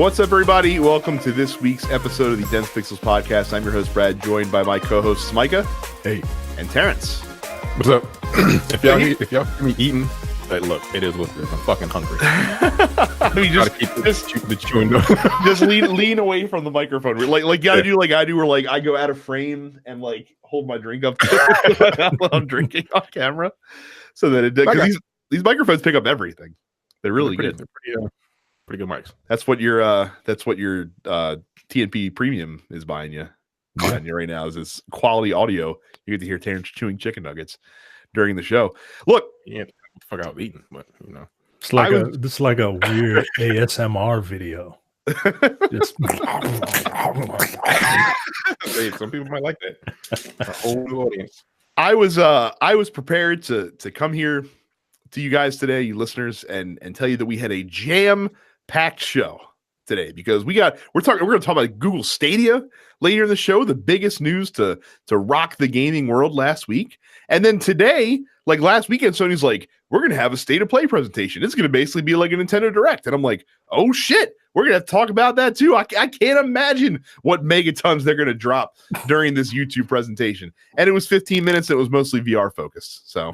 What's up, everybody? Welcome to this week's episode of the Dense Pixels podcast. I'm your host, Brad, joined by my co-hosts, Micah. Hey. And Terrence. What's up? If y'all hear me eating, look, it is what it is. I'm fucking hungry. I mean, just lean away from the microphone. Like you gotta do like I do, where like I go out of frame and like hold my drink up while I'm drinking on camera, so that it because these microphones pick up everything. They're really good. They're pretty good mics. That's what your TNP Premium is buying you right now. Is this quality audio? You get to hear Terrence chewing chicken nuggets during the show. Look, yeah, fuck out eating, but you know, it's like a weird ASMR video. Just some people might like that. A whole new audience. I was prepared to come here to you guys today, you listeners, and tell you that we had a jam-packed show today because we're going to talk about Google Stadia later in the show, the biggest news to rock the gaming world last week. And then today, like last weekend, Sony's like, we're going to have a state of play presentation. It's going to basically be like a Nintendo Direct. And I'm like, oh shit, we're going to have to talk about that too. I can't imagine what megatons they're going to drop during this YouTube presentation. And it was 15 minutes. It was mostly VR focused. So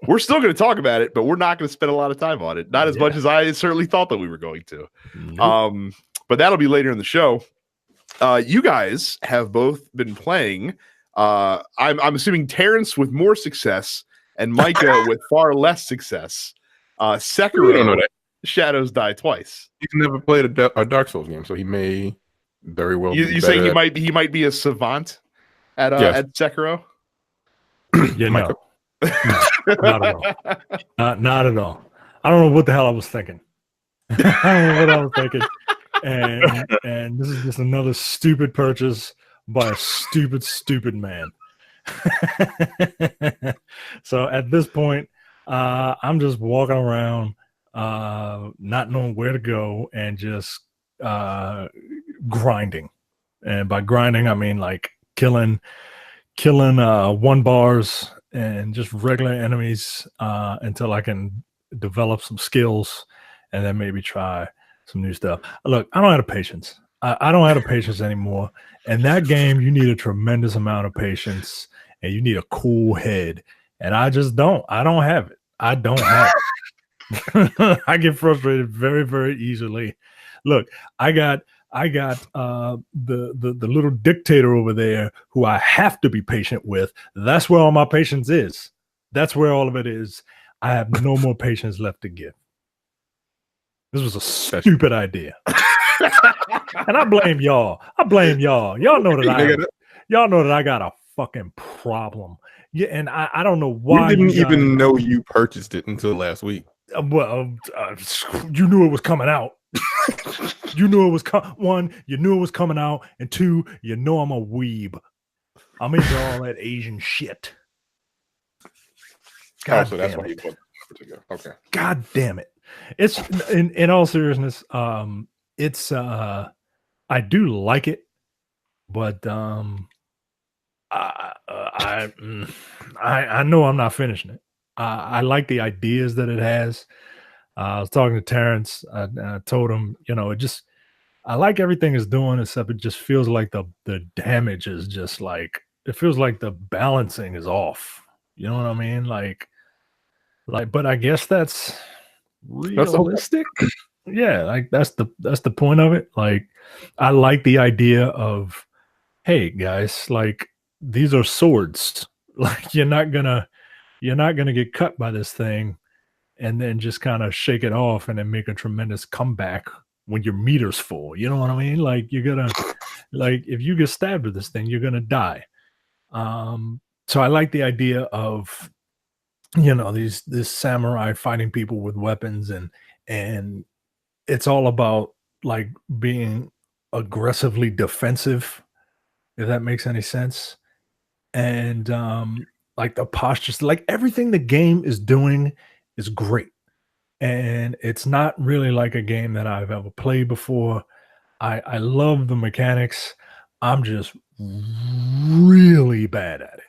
we're still going to talk about it, but we're not going to spend a lot of time on it. Not as much as I certainly thought that we were going to. Nope. But that'll be later in the show. You guys have both been playing. I'm assuming Terrence with more success and Micah with far less success. Sekiro, Shadows Die Twice. He's never played a Dark Souls game, so he may very well. You say he might be a savant at Sekiro? Yeah, no. Not at all. Not at all. I don't know what the hell I was thinking. And this is just another stupid purchase by a stupid man. So at this point, I'm just walking around, not knowing where to go, and just grinding. And by grinding, I mean like killing 1 bars and just regular enemies until I can develop some skills and then maybe try some new stuff. Look, I don't have the patience. I don't have the patience anymore. And that game, you need a tremendous amount of patience and you need a cool head. And I just don't. I don't have it. I don't have it. I get frustrated very, very easily. Look, I got the little dictator over there who I have to be patient with. That's where all my patience is. That's where all of it is. I have no more patience left to give. This was a stupid idea. And I blame y'all. Y'all know that I got a fucking problem. Yeah, and I don't know why you didn't even know you purchased it until last week. You knew it was coming out. You knew it was one, you knew it was coming out, and 2, you know I'm a weeb. I'm into all that Asian shit. God damn that's it. Okay. God damn it. It's in all seriousness, it's I do like it, but I know I'm not finishing it. I like the ideas that it has. I was talking to Terrence. I told him, I like everything it's doing, except it just feels like the damage is just like, it feels like the balancing is off. You know what I mean? Like, but I guess that's realistic. Yeah, like that's the point of it. Like, I like the idea of, hey guys, like these are swords. Like you're not gonna get cut by this thing and then just kind of shake it off and then make a tremendous comeback when your meter's full. You know what I mean? Like you're gonna, like if you get stabbed with this thing, you're gonna die. So I like the idea of, this samurai fighting people with weapons, and it's all about like being aggressively defensive, if that makes any sense. And like the postures, like everything the game is doing is great. And it's not really like a game that I've ever played before. I love the mechanics. I'm just really bad at it.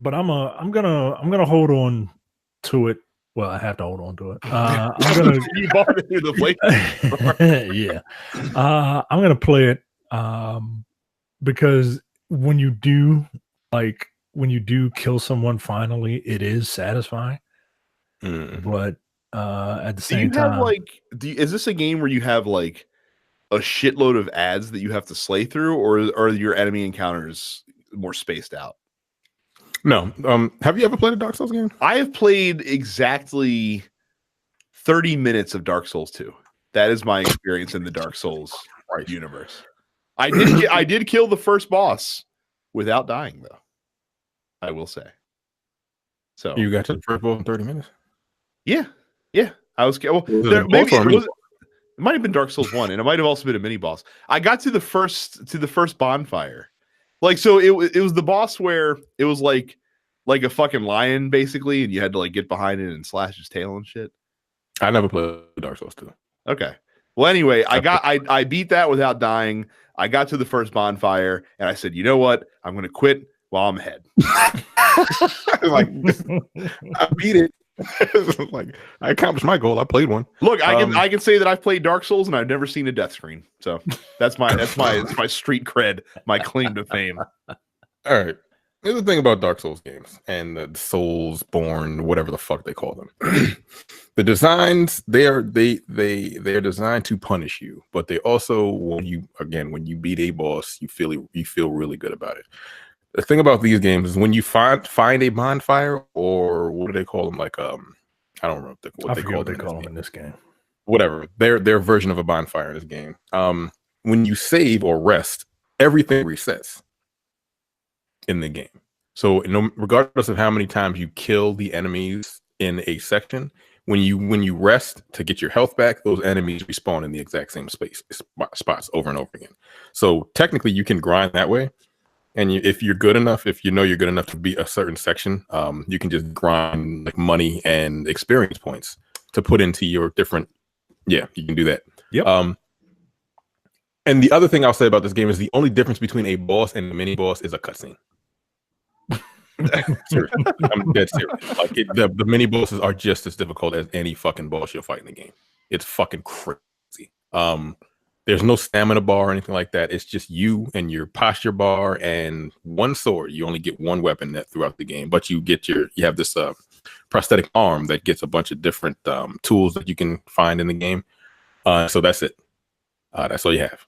But I'm gonna hold on to it Well, I have to hold on to it. I'm gonna. You bought it through the play. Yeah, I'm gonna play it because when you do kill someone finally, it is satisfying. But at the same time, is this a game where you have like a shitload of ads that you have to slay through, or are your enemy encounters more spaced out? No. Have you ever played a Dark Souls game? I have played exactly 30 minutes of Dark Souls 2. That is my experience in the Dark Souls universe. I did kill the first boss without dying, though. I will say. So you got to the first boss in 30 minutes? Yeah. I was well. It might have been Dark Souls 1, and it might have also been a mini boss. I got to the first bonfire. Like, so it was the boss where it was like a fucking lion, basically, and you had to like get behind it and slash his tail and shit. I never played Dark Souls 2. Okay. Well, anyway, I beat that without dying. I got to the first bonfire, and I said, you know what? I'm going to quit while I'm ahead. Like, I beat it. Like, I accomplished my goal. I played one. Look, I can say that I've played Dark Souls and I've never seen a death screen. So that's my street cred, my claim to fame. All right. Here's the thing about Dark Souls games and the Soulsborne, whatever the fuck they call them. The designs, they are designed to punish you, but they also, when you beat a boss, you feel really good about it. The thing about these games is when you find a bonfire, or what do they call them? Like I don't remember what they call them in this game. Whatever, their version of a bonfire in this game. When you save or rest, everything resets in the game. So regardless of how many times you kill the enemies in a section, when you rest to get your health back, those enemies respawn in the exact same spots over and over again. So technically, you can grind that way. And if you're good enough, if you know you're good enough to beat a certain section, you can just grind like money and experience points to put into your different. Yeah, you can do that. Yep. And the other thing I'll say about this game is the only difference between a boss and a mini boss is a cutscene. I'm dead serious. Like the mini bosses are just as difficult as any fucking boss you'll fight in the game. It's fucking crazy. There's no stamina bar or anything like that. It's just you and your posture bar and one sword. You only get one weapon throughout the game, but you have this prosthetic arm that gets a bunch of different tools that you can find in the game. So that's it. That's all you have.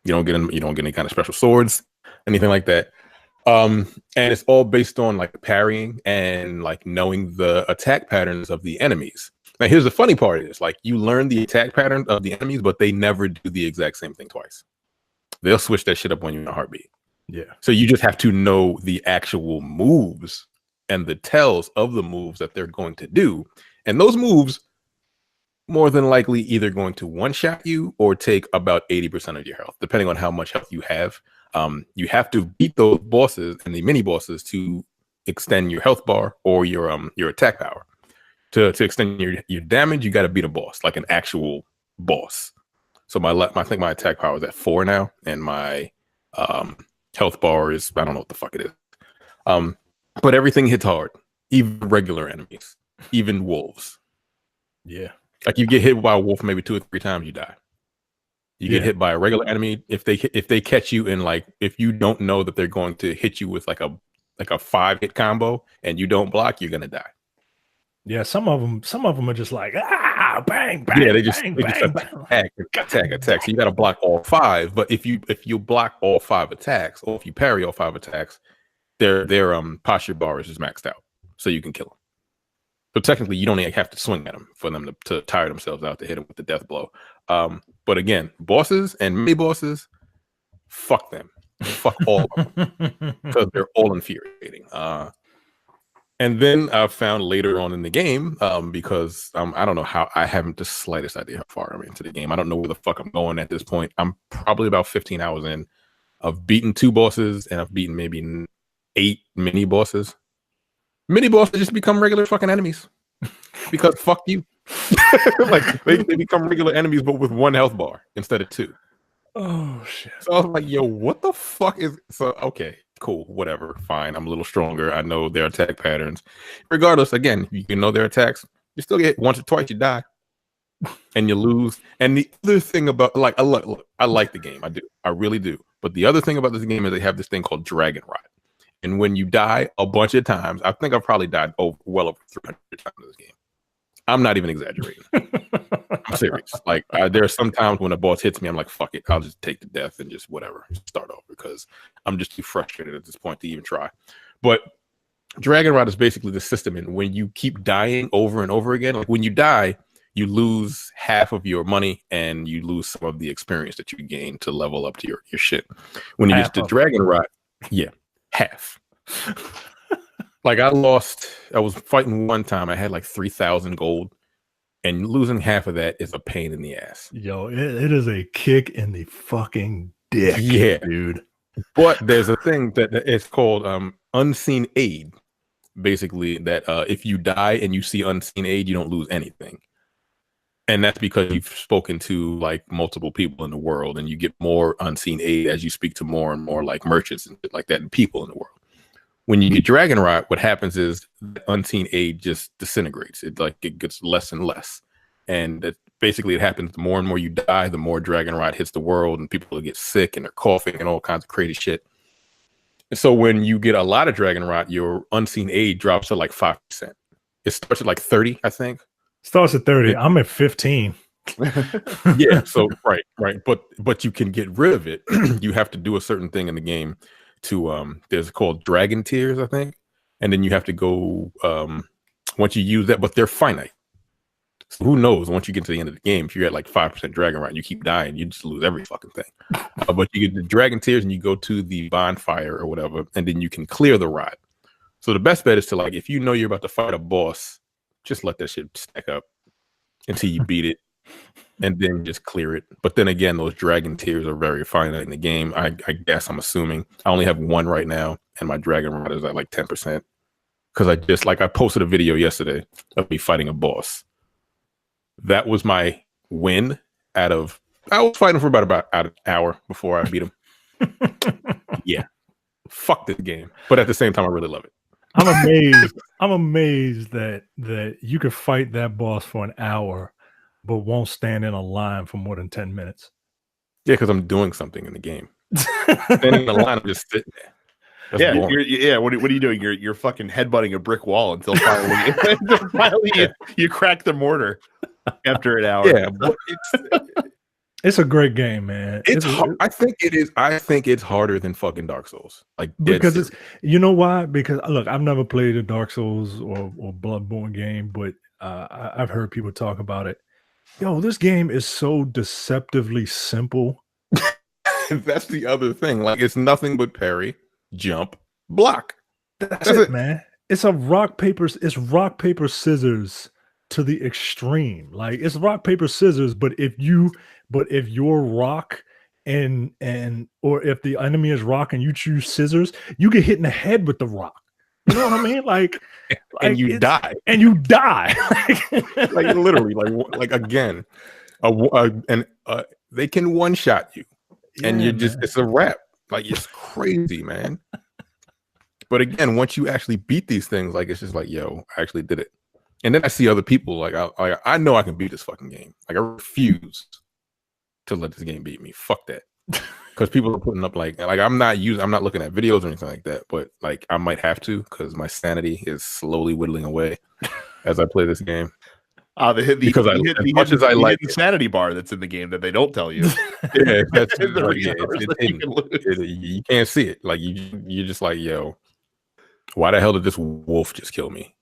You don't get any kind of special swords, anything like that. And it's all based on like parrying and like knowing the attack patterns of the enemies. Now, here's the funny part is like you learn the attack pattern of the enemies, but they never do the exact same thing twice. They'll switch that shit up on you in a heartbeat. Yeah. So you just have to know the actual moves and the tells of the moves that they're going to do. And those moves more than likely either going to one-shot you or take about 80% of your health, depending on how much health you have. You have to beat those bosses and the mini bosses to extend your health bar or your attack power. To extend your damage, you got to beat a boss, like an actual boss. So I think my attack power is at 4 now, and my health bar is, I don't know what the fuck it is. But everything hits hard, even regular enemies, even wolves. Yeah, like you get hit by a wolf maybe 2 or 3 times, you die. You get hit by a regular enemy if they catch you in like, if you don't know that they're going to hit you with like a 5-hit combo and you don't block, you're gonna die. Yeah, some of them are just like bang bang. Yeah, they just attack. So you got to block all 5. But if you block all 5 attacks, or if you parry all 5 attacks, their posture bar is just maxed out, so you can kill them. So technically, you don't even have to swing at them for them to tire themselves out to hit them with the death blow. But again, bosses and mini bosses, fuck them, fuck all of them, because they're all infuriating. And then I found later on in the game, because I don't know how, I haven't the slightest idea how far I'm into the game. I don't know where the fuck I'm going at this point. I'm probably about 15 hours in. I've beaten 2 bosses and I've beaten maybe 8 mini bosses. Mini bosses just become regular fucking enemies because fuck you. Like they become regular enemies, but with 1 health bar instead of 2. Oh shit. So I was like, yo, what the fuck is so okay. Cool, whatever, fine. I'm a little stronger. I know their attack patterns. Regardless, again, you can know their attacks. You still get hit once or twice, you die, and you lose. And the other thing about look, I like the game, I do, I really do. But the other thing about this game is they have this thing called Dragon Rot, and when you die a bunch of times, I think I've probably died well over 300 times in this game. I'm not even exaggerating. I'm serious. Like there are some times when a boss hits me, I'm like, fuck it, I'll just take the death and just whatever, start over, because I'm just too frustrated at this point to even try. But Dragon Rot is basically the system, and when you keep dying over and over again, like when you die, you lose half of your money and you lose some of the experience that you gain to level up to your shit. When you get to Dragon Rot, yeah, half. Like I was fighting one time, I had like 3,000 gold, and losing half of that is a pain in the ass. Yo, it is a kick in the fucking dick, yeah, dude. But there's a thing that it's called unseen aid. Basically, that if you die and you see unseen aid, you don't lose anything. And that's because you've spoken to like multiple people in the world, and you get more unseen aid as you speak to more and more like merchants and shit like that and people in the world. When you get Dragon Rot, what happens is unseen aid just disintegrates. It gets less and less. And basically it happens the more and more you die, the more Dragon Rot hits the world, and people get sick and they're coughing and all kinds of crazy shit. And so when you get a lot of Dragon Rot, your unseen aid drops to like 5%. It starts at like 30, I think. Starts at 30. I'm at 15. Yeah, so right. But you can get rid of it. You have to do a certain thing in the game to there's called dragon tears, I think. And then you have to go once you use that, but they're finite. So who knows, once you get to the end of the game, if you're at like 5% Dragon Rot and you keep dying, you just lose every fucking thing. But you get the dragon tears and you go to the bonfire or whatever, and then you can clear the rot. So the best bet is to, like, if you know you're about to fight a boss, just let that shit stack up until you beat it, and then just clear it. But then again, those dragon tears are very finite in the game. I guess, I'm assuming. I only have one right now, and my Dragon Rot is at like 10%. Because I posted a video yesterday of me fighting a boss. That was my win I was fighting for about an hour before I beat him. Yeah. Fuck this game. But at the same time, I really love it. I'm amazed that you could fight that boss for an hour, but won't stand in a line for more than 10 minutes. Yeah, because I'm doing something in the game. Standing in the line, I'm just sitting there. That's What are you doing? You're fucking headbutting a brick wall until finally, you crack the mortar after an hour. Yeah, but it's a great game, man. It's hard. I think it is. I think it's harder than fucking Dark Souls. Like, because it's, you know why? Because look, I've never played a Dark Souls or Bloodborne game, but I've heard people talk about it. Yo, this game is so deceptively simple. That's the other thing. Like, it's nothing but parry, jump, block. That's it, man. It's rock paper scissors to the extreme. Like, it's rock paper scissors, but if you're rock and or if the enemy is rock and you choose scissors, you get hit in the head with the rock. You know what I mean? Like and you die. And you die. Like literally, like again, they can one shot you, and you're just, it's a wrap. Like, it's crazy, man. But again, once you actually beat these things, like, it's just like, yo, I actually did it. And then I see other people, like, I know I can beat this fucking game. Like, I refuse to let this game beat me. Fuck that. Because people are putting up like I'm not looking at videos or anything like that, but like I might have to, because my sanity is slowly whittling away as I play this game. The sanity bar that's in the game that they don't tell you. Yeah, you can't see it. Like, you're just like, yo, why the hell did this wolf just kill me?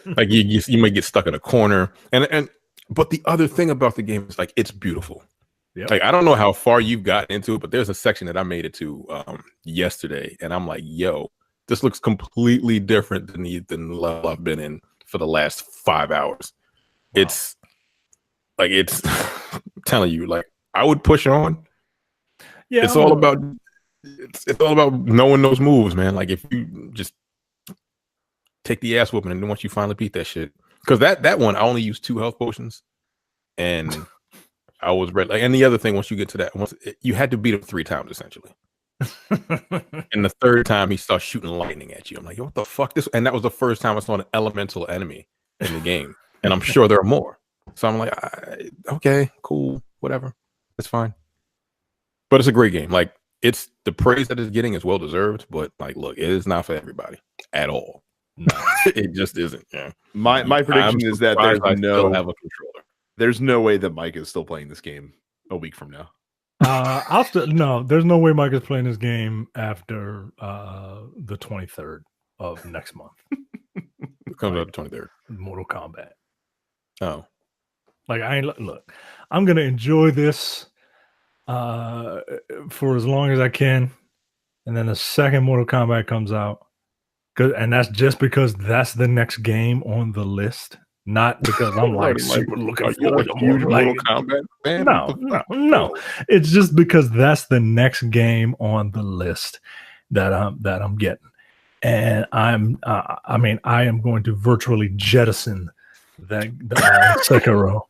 Like, you might get stuck in a corner, but the other thing about the game is, like, it's beautiful. Yep. Like, I don't know how far you've gotten into it, but there's a section that I made it to yesterday, and I'm like, yo, this looks completely different than the level I've been in for the last 5 hours. Wow. It's telling you, like, I would push on. Yeah, it's all about knowing those moves, man. Like, if you just take the ass whooping, and then once you finally beat that shit, because that one I only used 2 health potions, and I was ready. Like, and the other thing, once you get to that, you had to beat him 3 times essentially. And the 3rd time he starts shooting lightning at you. I'm like, yo, what the fuck? And that was the first time I saw an elemental enemy in the game. and I'm sure there are more. So I'm like, okay, cool, whatever, it's fine. But it's a great game. Like, it's the praise that it's getting is well deserved. But like, look, it is not for everybody at all. No, it just isn't. Yeah. My prediction is that there's no way that Mike is still playing this game a week from now. There's no way Mike is playing this game after the 23rd of next month. It comes out the 23rd. Mortal Kombat. Oh, like look, I'm gonna enjoy this for as long as I can, and then the second Mortal Kombat comes out, and that's just because that's the next game on the list. Not because I'm like super looking forward to Mortal Kombat. Man? No. It's just because that's the next game on the list that I'm getting, and I am going to virtually jettison that Sekiro.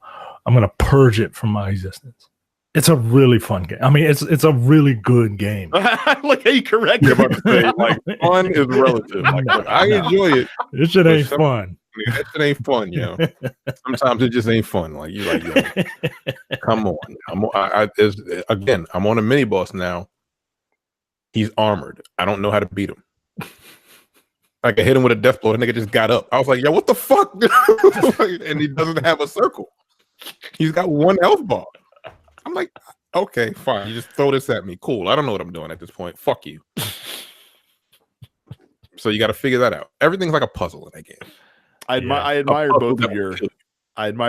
I'm going to purge it from my existence. It's a really fun game. I mean, it's a really good game. Like how you correct me. Like, fun is relative. Like, I enjoy it. This shit ain't fun. That shit ain't fun, yo. Sometimes it just ain't fun. Like, you like, yo, come on. I'm on a mini boss now. He's armored. I don't know how to beat him. Like, I hit him with a death blow. The nigga just got up. I was like, yo, what the fuck? And he doesn't have a circle. He's got one health bar. I'm like, okay, fine. You just throw this at me. Cool. I don't know what I'm doing at this point. Fuck you. So you got to figure that out. Everything's like a puzzle in that game. I admire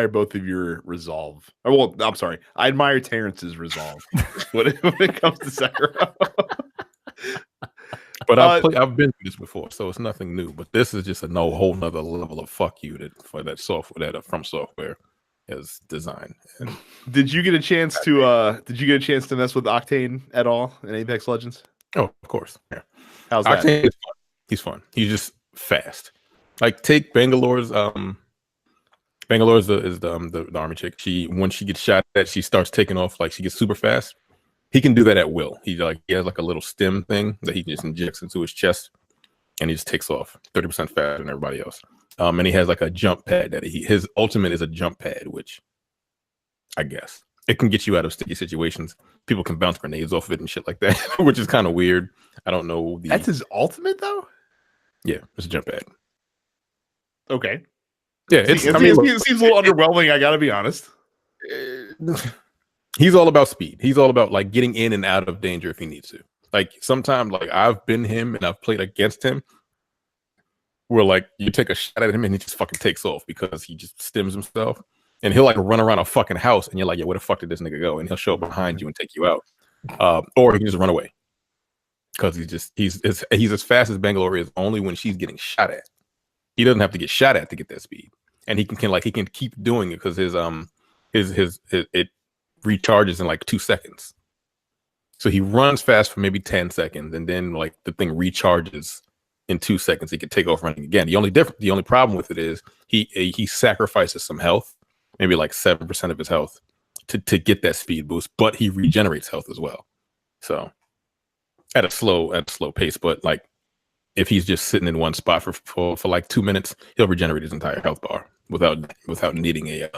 both of your resolve. Well, I'm sorry. I admire Terrence's resolve when it comes to Sekiro. But I've been through this before, so it's nothing new. But this is just a whole nother level of fuck you for that software that From Software has designed. And did you get a chance to mess with Octane at all in Apex Legends? Oh, of course. Yeah. How's that? Octane is fun. He's fun. He's just fast. Like, take Bangalore's is the army chick. When she gets shot at, she starts taking off, like she gets super fast. He can do that at will. He has like a little stem thing that he just injects into his chest, and he just takes off 30% faster than everybody else. And he has like a jump pad that his ultimate is a jump pad, which I guess it can get you out of sticky situations. People can bounce grenades off of it and shit like that, which is kind of weird. I don't know. That's his ultimate though? Yeah, it's a jump pad. Okay. Yeah, it seems a little underwhelming, I gotta be honest. He's all about speed. He's all about like getting in and out of danger if he needs to. Like, sometimes, like, I've been him and I've played against him where like you take a shot at him and he just fucking takes off because he just stims himself, and he'll like run around a fucking house and you're like, yeah, where the fuck did this nigga go? And he'll show up behind you and take you out. Or he can just run away because he's as fast as Bangalore is only when she's getting shot at. He doesn't have to get shot at to get that speed, and he can keep doing it because it recharges in like 2 seconds. So he runs fast for maybe 10 seconds, and then like the thing recharges in 2 seconds. He can take off running again. The only problem with it is he sacrifices some health, maybe like 7% of his health, to get that speed boost, but he regenerates health as well. So at a slow pace, but like, if he's just sitting in one spot for like 2 minutes, he'll regenerate his entire health bar without needing a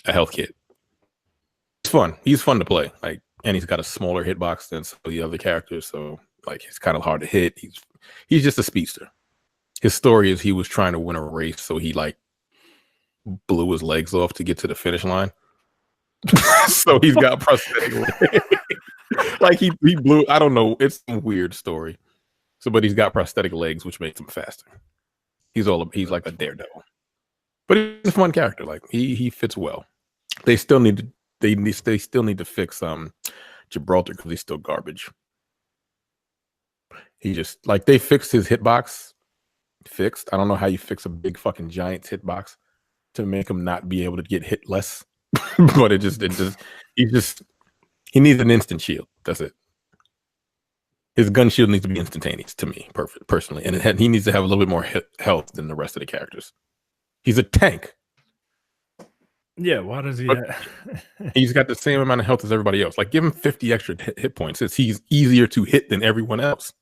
health kit. It's fun. He's fun to play. Like, and he's got a smaller hitbox than some of the other characters, so like it's kind of hard to hit. He's just a speedster. His story is he was trying to win a race, so he like blew his legs off to get to the finish line. So he's got prosthetic legs. Like he blew. I don't know. It's a weird story. So, but he's got prosthetic legs, which makes him faster. He's like a daredevil, but he's a fun character. Like he fits well. They still need to fix Gibraltar because he's still garbage. He just like they fixed his hitbox. I don't know how you fix a big fucking giant's hitbox to make him not be able to get hit less. But he needs an instant shield. That's it. His gun shield needs to be instantaneous to me, personally, and he needs to have a little bit more health than the rest of the characters. He's a tank. Yeah, why does he? He's got the same amount of health as everybody else. Like, give him 50 extra hit points. He's easier to hit than everyone else.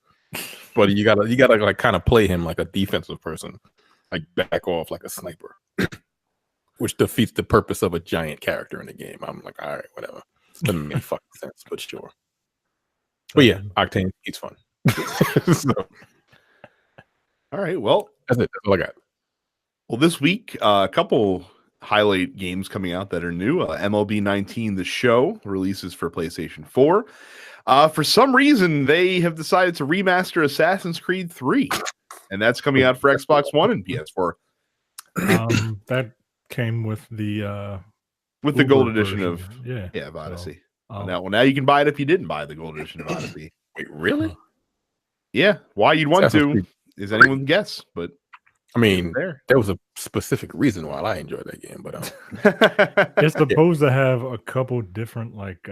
But you gotta like kind of play him like a defensive person, like back off like a sniper. which defeats the purpose of a giant character in the game. I'm like, all right, whatever. It doesn't make fucking sense, but sure. But yeah, Octane, it's fun. So, all right, well, that's it. That's all I got. Well, this week, a couple highlight games coming out that are new. MLB 19, the show, releases for PlayStation 4. For some reason, they have decided to remaster Assassin's Creed 3, and that's coming out for Xbox One and PS4. That came with the gold edition version. of Odyssey. Now you can buy it if you didn't buy the gold edition of Odyssey. Wait, really? Yeah. Why you'd want to is anyone's guess, but I mean, there was a specific reason why I enjoyed that game, but it's supposed to have a couple different like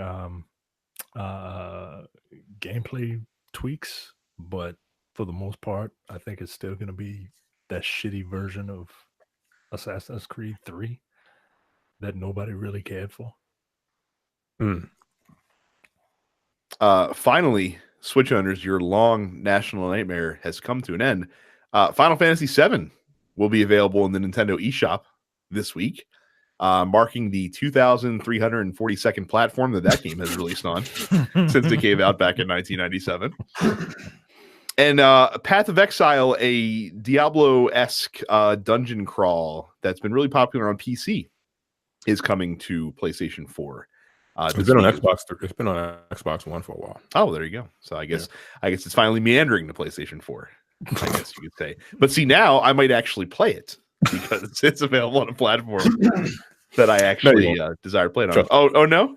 gameplay tweaks, but for the most part, I think it's still going to be that shitty version of Assassin's Creed 3 that nobody really cared for. Finally, Switch owners, your long national nightmare has come to an end. Final Fantasy VII will be available in the Nintendo eShop this week, marking the 2,342nd platform that game has released on since it came out back in 1997. And Path of Exile, a Diablo-esque dungeon crawl that's been really popular on PC, is coming to PlayStation 4. It's been on Xbox. It's been on Xbox One for a while. Oh, there you go. So I guess it's finally meandering to PlayStation 4. I guess you could say. But see, now I might actually play it because it's available on a platform that I actually desire to play it on. Oh no?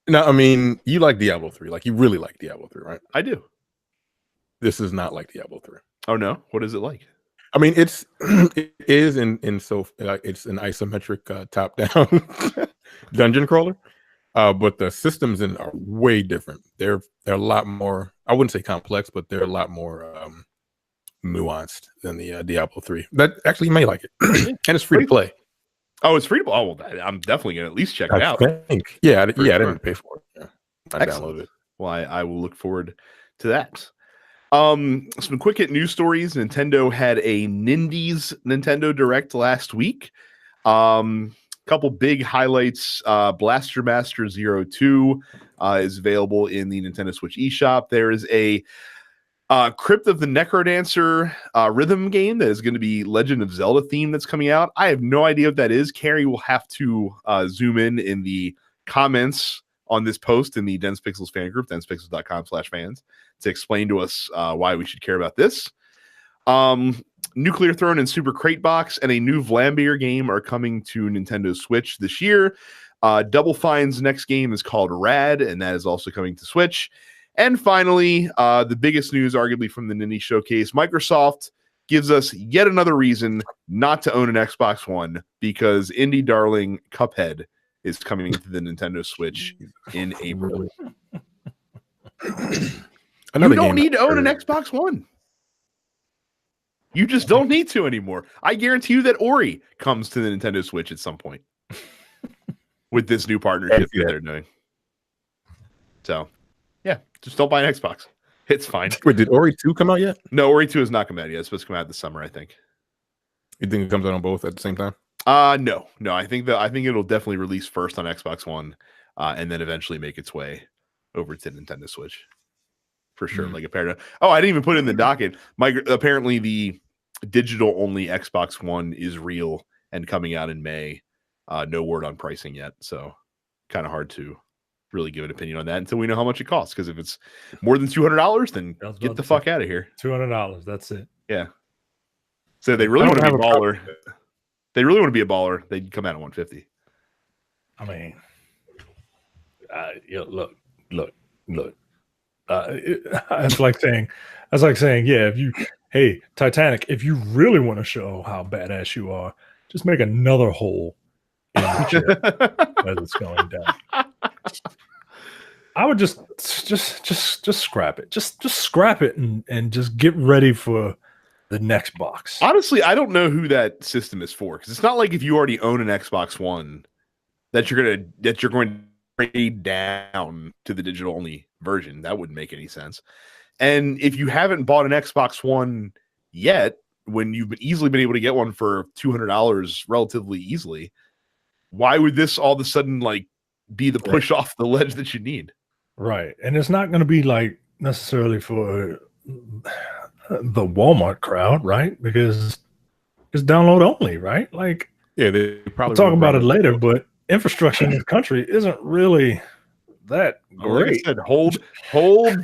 No, I mean, you like Diablo 3. Like, you really like Diablo 3, right? I do. This is not like Diablo 3. Oh no? What is it like? I mean, it is in so it's an isometric top-down dungeon crawler. But the systems in it are way different. They're a lot more, I wouldn't say complex, but they're a lot more nuanced than the Diablo 3. That actually, you may like it. And it's free to play. Oh, it's free to play. Oh, well, I'm definitely going to at least check it out. Yeah, I didn't pay for it. Yeah, I downloaded it. Well, I will look forward to that. Some quick hit news stories. Nintendo had a Nindies Nintendo Direct last week. Couple big highlights. Blaster Master 02 is available in the Nintendo Switch eShop. There is a Crypt of the Necrodancer rhythm game that is going to be Legend of Zelda theme that's coming out. I have no idea what that is. Carrie will have to zoom in the comments on this post in the Dense Pixels fan group, densepixels.com/fans, to explain to us why we should care about this. Nuclear Throne and Super Crate Box and a new Vlambeer game are coming to Nintendo Switch this year. Double Fine's next game is called Rad, and that is also coming to Switch. And finally, the biggest news, arguably from the Nindy Showcase, Microsoft gives us yet another reason not to own an Xbox One, because indie darling Cuphead is coming to the Nintendo Switch in April. You don't need to own an Xbox One. You just don't need to anymore. I guarantee you that Ori comes to the Nintendo Switch at some point with this new partnership that they're doing. So, yeah, just don't buy an Xbox. It's fine. Wait, did Ori 2 come out yet? No, Ori 2 has not come out yet. It's supposed to come out this summer, I think. You think it comes out on both at the same time? No. I think it'll definitely release first on Xbox One, and then eventually make its way over to Nintendo Switch. For sure. Like a paradigm. Oh, I didn't even put it in the docket. Apparently the digital only Xbox One is real and coming out in May. No word on pricing yet, so kind of hard to really give an opinion on that until we know how much it costs. Because if it's more than $200, then get the fuck out of here. $200, that's it. Yeah. So they really want to be a baller. They really want to be a baller. They'd come out at $150. I mean, look. That's like saying, yeah, hey, Titanic, if you really want to show how badass you are, just make another hole in the ship as it's going down. I would just scrap it. Just scrap it and just get ready for the next box. Honestly, I don't know who that system is for, because it's not like if you already own an Xbox One that you're going to trade down to the digital only version. That wouldn't make any sense. And if you haven't bought an Xbox One yet, when you've easily been able to get one for $200 relatively easily, why would this all of a sudden like be the push off the ledge that you need? Right. And it's not going to be like necessarily for the Walmart crowd, right? Because it's download only, right? Like, yeah, they probably we'll talk about it later, but infrastructure in this country isn't really that great. Like I said, hold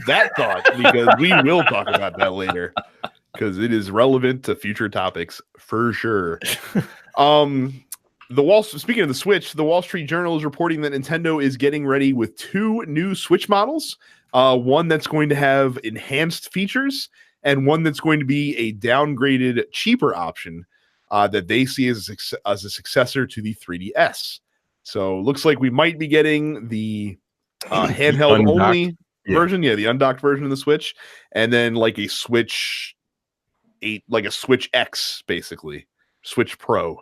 that thought, because we will talk about that later, because it is relevant to future topics for sure. Speaking of the Switch, the Wall Street Journal is reporting that Nintendo is getting ready with 2 new Switch models. One that's going to have enhanced features, and one that's going to be a downgraded, cheaper option that they see as a successor to the 3DS. So looks like we might be getting the handheld only version, the undocked version of the Switch, and then like a Switch 8, like a Switch X, basically Switch Pro,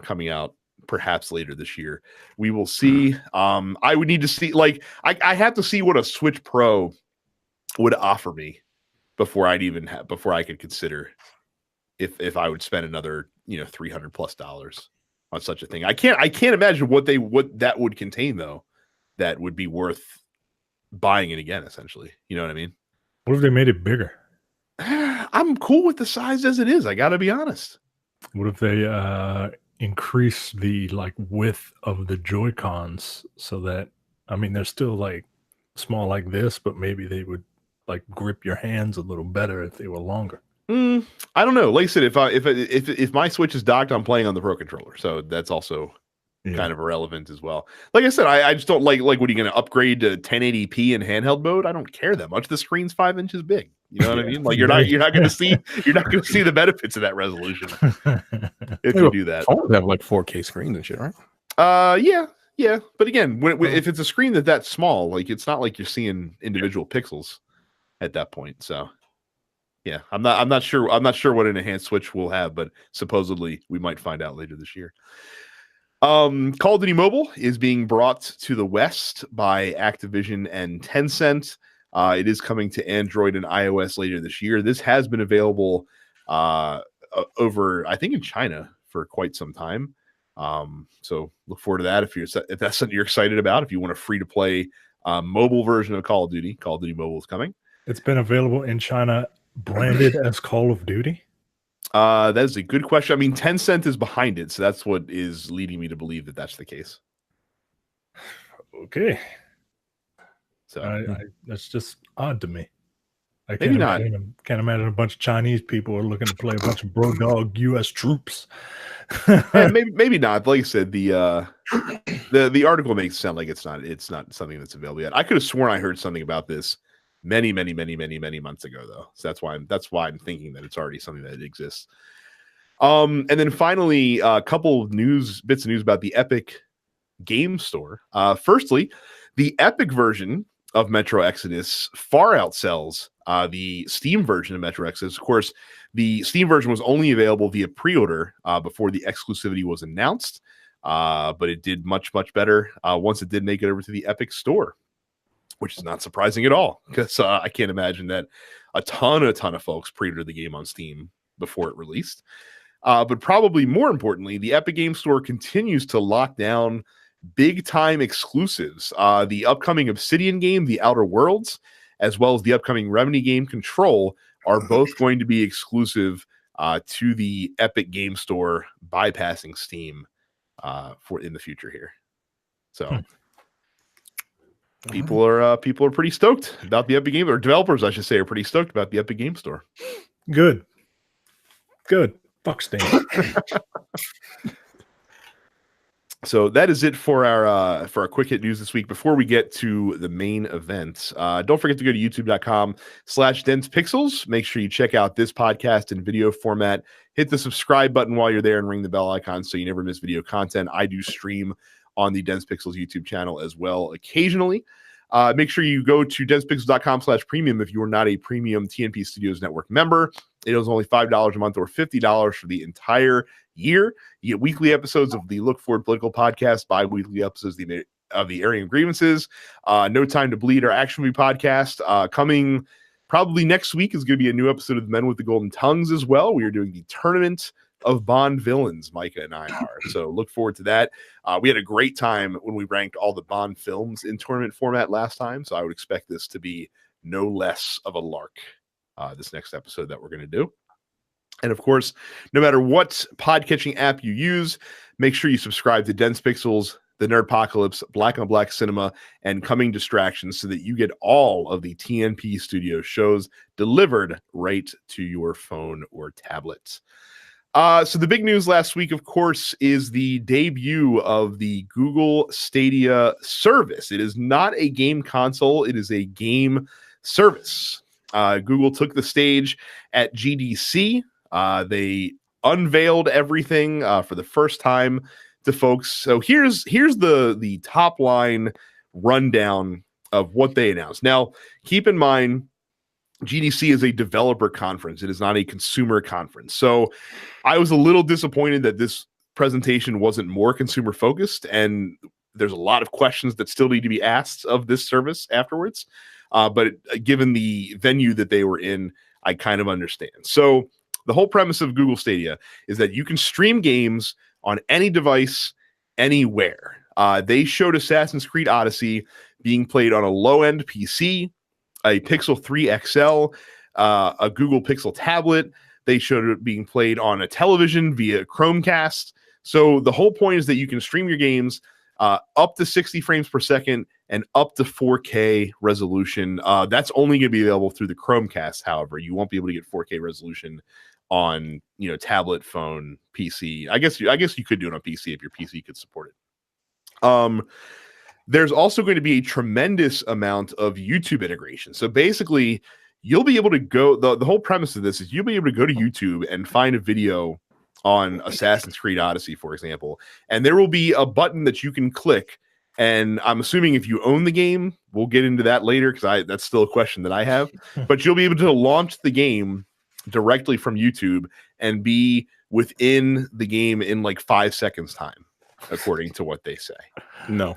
coming out perhaps later this year. We will see. I would need to see, like, I have to see what a Switch Pro would offer me before I could consider if I would spend another $300+ on such a thing. I can't imagine what that would contain, though, that would be worth buying it again, essentially. You know what I mean? What if they made it bigger? I'm cool with the size as it is. I gotta be honest. What if they increase the width of the Joy-Cons so that, I mean, they're still like small like this, but maybe they would like grip your hands a little better if they were longer. I don't know. Like I said, if my Switch is docked, I'm playing on the Pro Controller, so that's also kind of irrelevant as well. Like I said, I just don't like what are you going to upgrade to 1080p in handheld mode? I don't care that much. The screen's 5 inches big. You know what I mean? Like you're not going to see the benefits of that resolution if you do that. Phones have like 4K screens and shit, right? Yeah. But again, if it's a screen that's small, like it's not like you're seeing individual pixels at that point. So yeah, I'm not sure what an enhanced Switch will have, but supposedly we might find out later this year. Call of Duty Mobile is being brought to the West by Activision and Tencent. It is coming to Android and iOS later this year. This has been available over, I think, in China for quite some time. So look forward to that if that's something you're excited about. If you want a free-to-play mobile version of Call of Duty Mobile is coming. It's been available in China, branded as Call of Duty. That is a good question. I mean, Tencent is behind it, so that's what is leading me to believe that that's the case. Okay. So that's just odd to me. I can't imagine a bunch of Chinese people are looking to play a bunch of bro dog U.S. troops. maybe not. Like I said, the article makes it sound like it's not something that's available yet. I could have sworn I heard something about this many months ago, though. So that's why I'm thinking that it's already something that exists. And then finally, a couple of bits of news about the Epic Game Store. Firstly, the Epic version of Metro Exodus far outsells the Steam version of Metro Exodus. Of course, the Steam version was only available via pre-order before the exclusivity was announced, but it did much better once it did make it over to the Epic Store, which is not surprising at all, because I can't imagine that a ton of folks pre-ordered the game on Steam before it released. But probably more importantly, the Epic Game Store continues to lock down big-time exclusives. The upcoming Obsidian game, The Outer Worlds, as well as the upcoming Remedy game, Control, are both going to be exclusive to the Epic Game Store, bypassing Steam for in the future here. So people are pretty stoked about the Epic Game, or developers, I should say, are pretty stoked about the Epic Game Store. Good. Fuck Steam. So that is it for our quick hit news this week. Before we get to the main event, don't forget to go to youtube.com/densepixels. Make sure you check out this podcast in video format. Hit the subscribe button while you're there and ring the bell icon so you never miss video content. I do stream on the Dense Pixels YouTube channel as well occasionally. Make sure you go to densepixels.com/premium if you are not a premium TNP Studios Network member. It is only $5 a month or $50 for the entire year. You get weekly episodes of the Look Forward Political Podcast, bi-weekly episodes of the Airing of Grievances, No Time to Bleed, our Action Movie Podcast. Coming probably next week is going to be a new episode of the Men with the Golden Tongues as well. We are doing the tournament of Bond villains, Micah and I are. So look forward to that. We had a great time when we ranked all the Bond films in tournament format last time. So I would expect this to be no less of a lark this next episode that we're going to do. And of course, no matter what podcatching app you use, make sure you subscribe to Dense Pixels, The Nerdpocalypse, Black on Black Cinema, and Coming Distractions so that you get all of the TNP Studio shows delivered right to your phone or tablet. So the big news last week, of course, is the debut of the Google Stadia service. It is not a game console. It is a game service. Google took the stage at GDC. They unveiled everything for the first time to folks. So here's the top line rundown of what they announced. Now, keep in mind, GDC is a developer conference. It is not a consumer conference. So I was a little disappointed that this presentation wasn't more consumer focused, and there's a lot of questions that still need to be asked of this service afterwards. But given the venue that they were in, I kind of understand. So the whole premise of Google Stadia is that you can stream games on any device, anywhere. They showed Assassin's Creed Odyssey being played on a low-end PC, a Pixel 3 XL, a Google Pixel tablet. They showed it being played on a television via Chromecast. So the whole point is that you can stream your games up to 60 frames per second and up to 4K resolution. That's only going to be available through the Chromecast. However, you won't be able to get 4K resolution on, tablet, phone, PC. I guess you could do it on PC if your PC could support it. There's also going to be a tremendous amount of YouTube integration. So basically, you'll be able to go. The whole premise of this is you'll be able to go to YouTube and find a video on Assassin's Creed Odyssey, for example, and there will be a button that you can click. And I'm assuming if you own the game, we'll get into that later because that's still a question that I have. But you'll be able to launch the game directly from YouTube and be within the game in like 5 seconds time, according to what they say. No.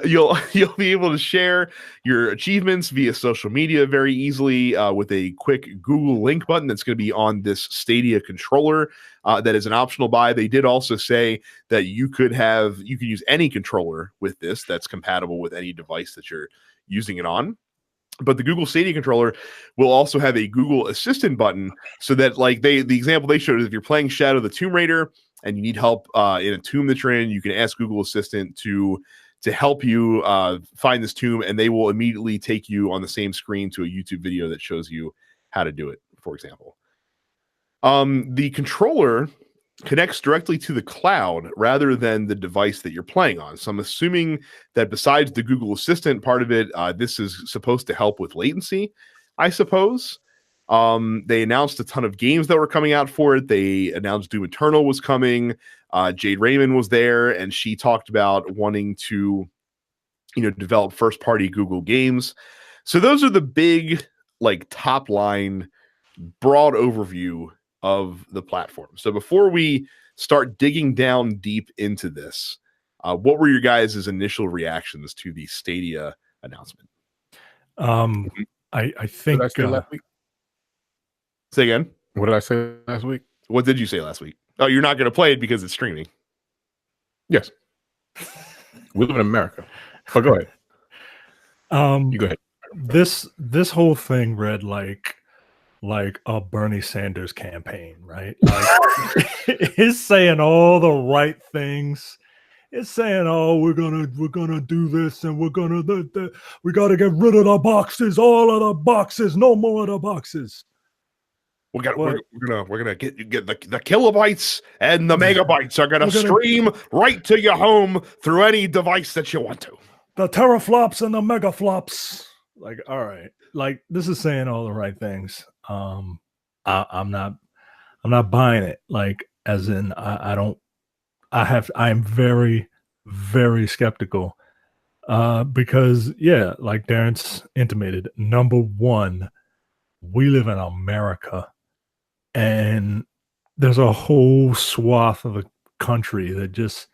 You'll be able to share your achievements via social media very easily with a quick Google link button that's going to be on this Stadia controller. That is an optional buy. They did also say that you could use any controller with this that's compatible with any device that you're using it on. But the Google Stadia controller will also have a Google Assistant button, so that the example they showed is if you're playing Shadow of the Tomb Raider and you need help in a tomb that you're in, you can ask Google Assistant to help you find this tomb, and they will immediately take you on the same screen to a YouTube video that shows you how to do it, for example. The controller connects directly to the cloud rather than the device that you're playing on. So I'm assuming that besides the Google Assistant part of it, this is supposed to help with latency, I suppose. They announced a ton of games that were coming out for it. They announced Doom Eternal was coming. Jade Raymond was there, and she talked about wanting to, develop first-party Google games. So those are the big, top line, broad overview of the platform. So before we start digging down deep into this, what were your guys' initial reactions to the Stadia announcement? I think What did I say last week? Say again. What did I say last week? What did you say last week? Oh, you're not going to play it because it's streaming. Yes. We live in America. But go ahead. You go ahead. This whole thing read like a Bernie Sanders campaign, right? It's saying all the right things. It's saying, "Oh, we're gonna do this, and we got to get rid of the boxes, all of the boxes, no more of the boxes." We're gonna get the kilobytes and the megabytes are gonna stream right to your home through any device that you want to. The teraflops and the megaflops. All right, this is saying all the right things. I'm not buying it. As in, I'm very, very skeptical. Because like Terrence intimated, number one, we live in America. And there's a whole swath of the country that just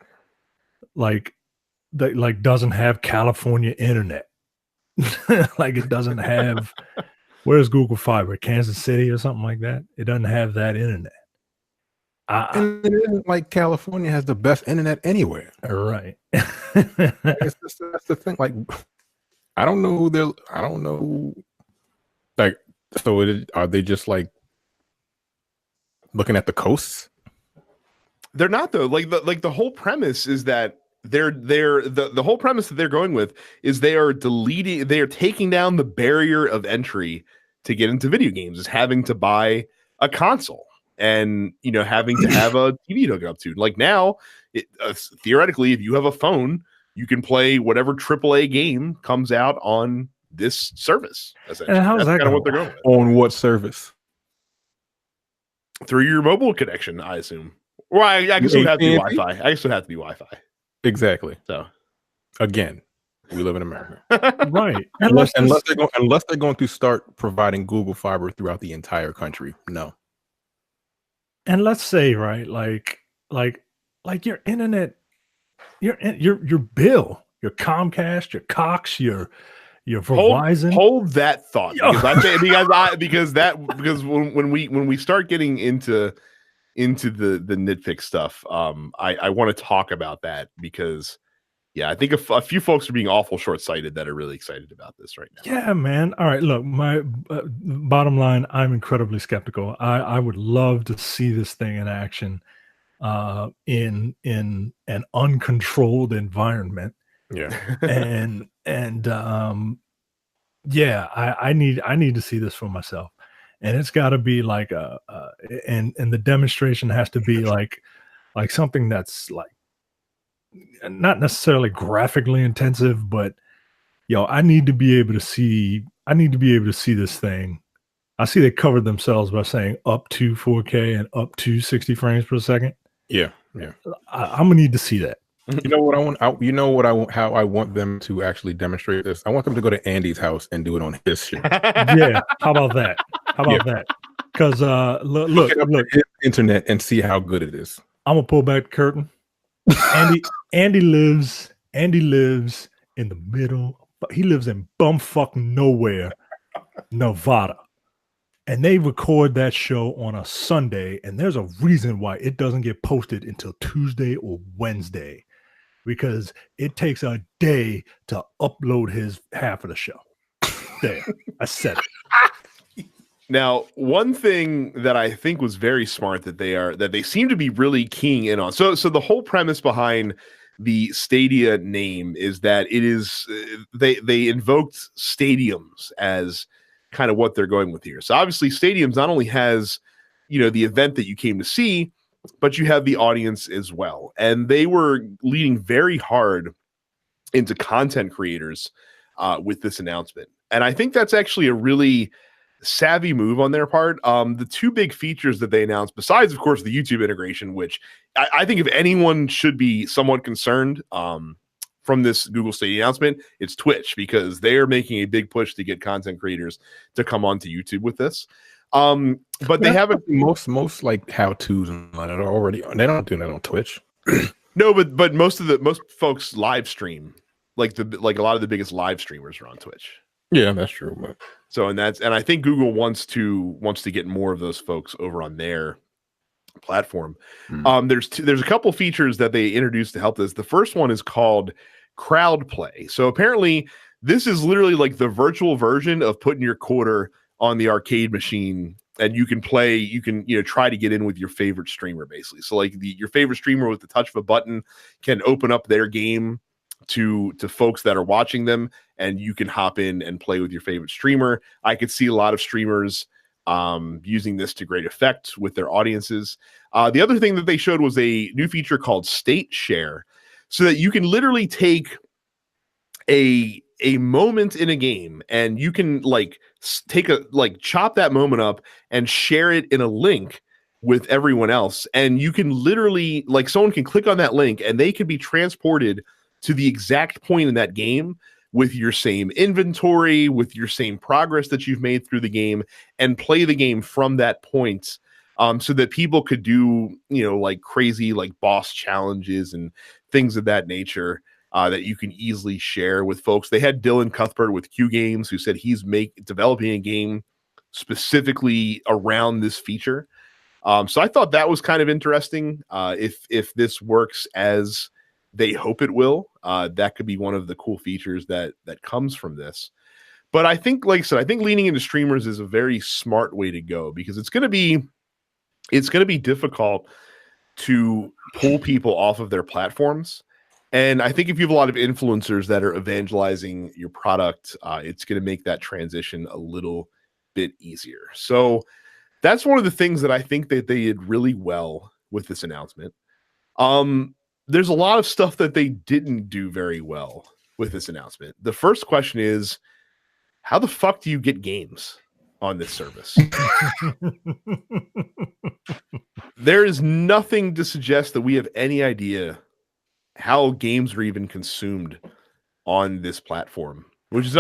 doesn't have California internet. It doesn't have Where's Google Fiber? Kansas City or something like that? It doesn't have that internet. And it isn't like California has the best internet anywhere. Right. That's the thing. Like, I don't know who they're. I don't know. Like, so are they just like looking at the coasts? They're not though. Like the whole premise is that the whole premise that they're going with is they are taking down the barrier of entry to get into video games, is having to buy a console and having to have a TV to hook up to. Like now, theoretically, if you have a phone, you can play whatever AAA game comes out on this service. And how's that kind of what they're going with. On what service? Through your mobile connection, I assume. Well, I guess it would have to be Wi-Fi. I guess it would have to be Wi-Fi. Exactly. So, again, we live in America, right? Unless they're going to start providing Google Fiber throughout the entire country. No. And let's say, right, like your internet, your bill, your Comcast, your Cox, your Verizon. Hold that thought, because when we start getting into the nitpick stuff, I want to talk about that because I think a few folks are being awful short-sighted that are really excited about this right now. Yeah, man. All right, look, my bottom line, I'm incredibly skeptical. I would love to see this thing in action in an uncontrolled environment. Yeah. I need to see this for myself. And it's got to be like and the demonstration has to be like something that's like not necessarily graphically intensive, but I need to be able to see this thing. I see they covered themselves by saying up to 4K and up to 60 frames per second. Yeah. I'm gonna need to see that. You know what I want? How I want them to actually demonstrate this. I want them to go to Andy's house and do it on his shit. Yeah. How about that? That? Because look, his internet and see how good it is. I'm gonna pull back the curtain. Andy lives in the middle. He lives in bumfuck nowhere, Nevada. And they record that show on a Sunday, and there's a reason why it doesn't get posted until Tuesday or Wednesday, because it takes a day to upload his half of the show. There, I said it. Now, one thing that I think was very smart that they seem to be really keying in on. So the whole premise behind the Stadia name is that it is they invoked stadiums as kind of what they're going with here. So obviously stadiums not only has the event that you came to see, but you have the audience as well. And they were leaning very hard into content creators with this announcement. And I think that's actually a really savvy move on their part. The two big features that they announced, besides of course the YouTube integration, which I think if anyone should be somewhat concerned from this Google Stadia announcement, it's Twitch, because they're making a big push to get content creators to come onto YouTube with this. But they haven't most like how-tos and that are already on. They don't do that on Twitch. No, but most folks live stream, like a lot of the biggest live streamers are on Twitch. Yeah, that's true. But... So and I think Google wants to get more of those folks over on their platform. There's a couple features that they introduced to help this. The first one is called crowd play. So apparently this is literally like the virtual version of putting your quarter on the arcade machine, and you can play. You can try to get in with your favorite streamer, basically. So like your favorite streamer with the touch of a button can open up their game to folks that are watching them, and you can hop in and play with your favorite streamer. I could see a lot of streamers using this to great effect with their audiences. The other thing that they showed was a new feature called State Share, so that you can literally take a moment in a game and you can chop that moment up and share it in a link with everyone else. And you can literally, someone can click on that link and they can be transported to the exact point in that game with your same inventory, with your same progress that you've made through the game, and play the game from that point, so that people could do, crazy, boss challenges and things of that nature. that you can easily share with folks. They had Dylan Cuthbert with Q Games, who said he's developing a game specifically around this feature. So I thought that was kind of interesting. If this works as they hope it will, that could be one of the cool features that comes from this. But I think, like I said, I think leaning into streamers is a very smart way to go, because it's going to be difficult to pull people off of their platforms. And I think if you have a lot of influencers that are evangelizing your product, it's going to make that transition a little bit easier. So that's one of the things that I think that they did really well with this announcement. There's a lot of stuff that they didn't do very well with this announcement. The first question is, how the fuck do you get games on this service? There is nothing to suggest that we have any idea how games are even consumed on this platform, which is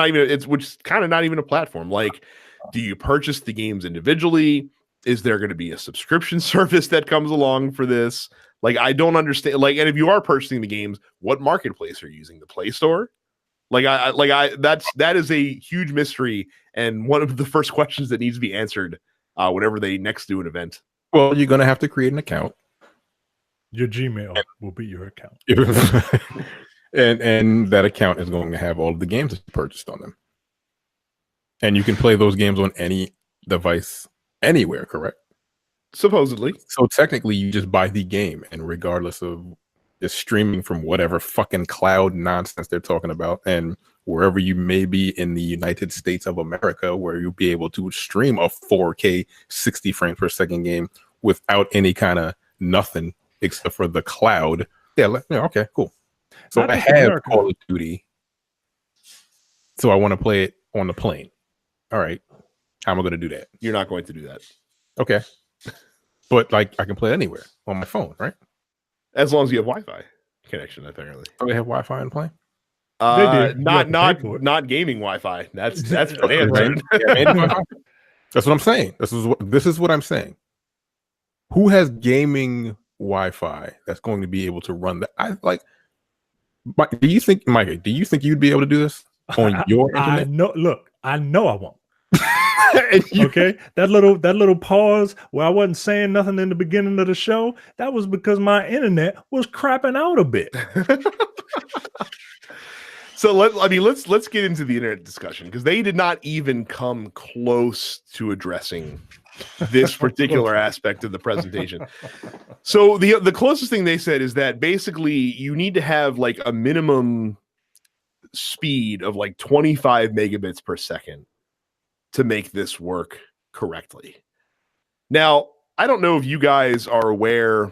kind of not even a platform. Like, do you purchase the games individually? Is there going to be a subscription service that comes along for this? Like, I don't understand. Like, and if you are purchasing the games, what marketplace are you using? The Play Store? That is a huge mystery, and one of the first questions that needs to be answered whenever they next do an event. Well, you're going to have to create an account. Your Gmail will be your account. and that account is going to have all of the games that you purchased on them. And you can play those games on any device anywhere, correct? Supposedly. So technically you just buy the game, and regardless of just streaming from whatever fucking cloud nonsense they're talking about, and wherever you may be in the United States of America, where you'll be able to stream a 4K 60 frames per second game without any kind of nothing except for the cloud. Yeah, okay, cool. So I have Call of Duty, so I want to play it on the plane. All right, how am I going to do that? You're not going to do that. Okay. But like, I can play it anywhere on my phone, right? As long as you have Wi-Fi connection, apparently. Do they have Wi-Fi in plane? Not gaming Wi-Fi. That's right. That's what I'm saying. This is what I'm saying. Who has gaming Wi-Fi that's going to be able to run that? Do you think, Micah? Do you think you'd be able to do this on your internet? I know I won't. Okay, that little pause where I wasn't saying nothing in the beginning of the show, that was because my internet was crapping out a bit. So let's get into the internet discussion, because they did not even come close to addressing this particular aspect of the presentation. So the closest thing they said is that basically you need to have like a minimum speed of like 25 megabits per second to make this work correctly. Now, I don't know if you guys are aware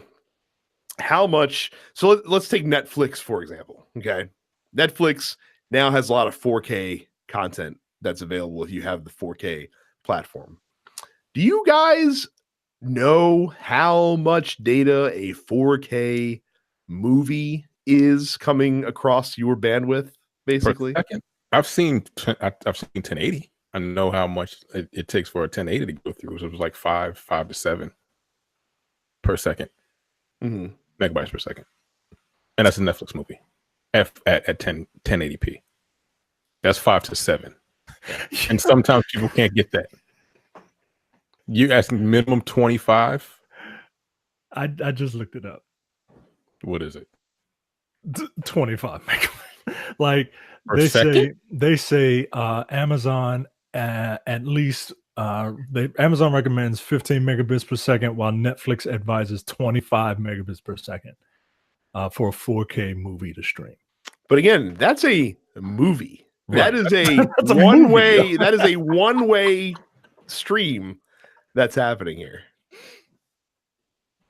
how much. So let's take Netflix, for example. Okay. Netflix now has a lot of 4K content that's available if you have the 4K platform. Do you guys know how much data a 4K movie is coming across your bandwidth, basically? I've seen 1080. I know how much it takes for a 1080 to go through. So it was like 5 to 7 per second, megabytes per second, and that's a Netflix movie at 1080p. That's 5 to 7, and sometimes people can't get that. You asking minimum 25? I just looked it up. What is it? 25 megabytes. Like per they say Amazon at least Amazon recommends 15 megabits per second, while Netflix advises 25 megabits per second for a 4K movie to stream. But again, that's a movie. Right. That is a one way. That is a one-way stream that's happening here.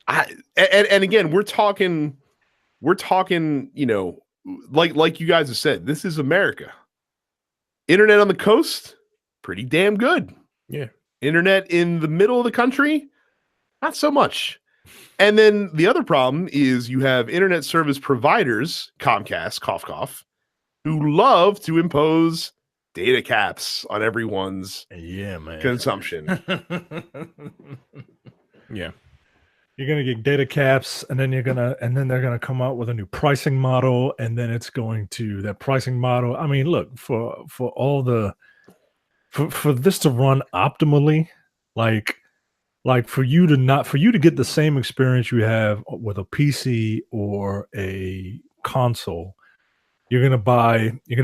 And again, we're talking, you know, like you guys have said, this is America. Internet on the coast, pretty damn good. Yeah. Internet in the middle of the country, not so much. And then the other problem is you have internet service providers, Comcast, cough, cough, who love to impose data caps on everyone's consumption. Yeah. You're gonna get data caps, and then they're gonna come out with a new pricing model, and then it's going to that pricing model. I mean, look for this to run optimally, like for you to get the same experience you have with a PC or a console, you're gonna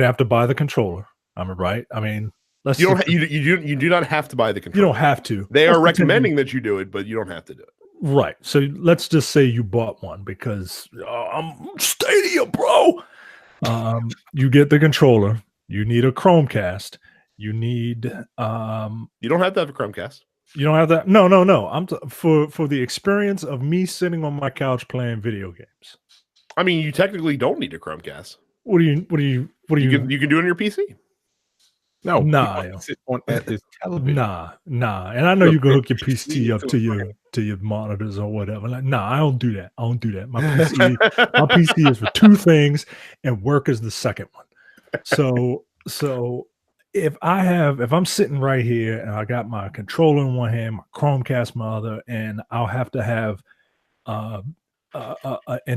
have to buy the controller. Am I right? I mean, you do not have to buy the controller. You don't have to. They are recommending that you do it, but you don't have to do it. Right. So let's just say you bought one because I'm Stadia, bro. You get the controller. You need a Chromecast. You need. You don't have to have a Chromecast. You don't have that. No. For the experience of me sitting on my couch playing video games. I mean, you technically don't need a Chromecast. What do you? You can do it on your PC. No, nah, sit on at his television. Nah. And I know you can hook your PC up to your monitors or whatever. Like, nah, I don't do that. My PC is for two things, and work is the second one. So if I'm sitting right here and I got my controller in one hand, my Chromecast in my other, and I'll have to have an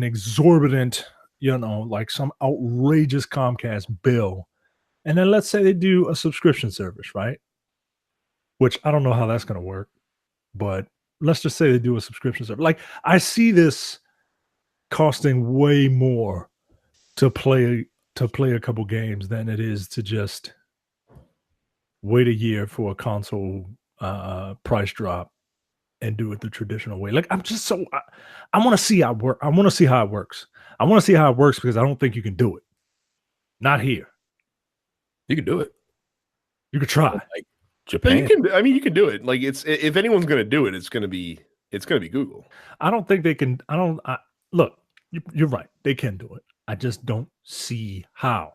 exorbitant, like some outrageous Comcast bill. And then let's say they do a subscription service, right? Which I don't know how that's going to work, but let's just say they do a subscription service. Like, I see this costing way more to play a couple games than it is to just wait a year for a console price drop and do it the traditional way. Like, I want to see how it works. I want to see how it works. I want to see how it works because I don't think you can do it. Not here. You can do it. You could try. Like Japan. You can do it. Like, if anyone's going to do it, it's going to be Google. I don't think they can. Look, you're right. They can do it. I just don't see how.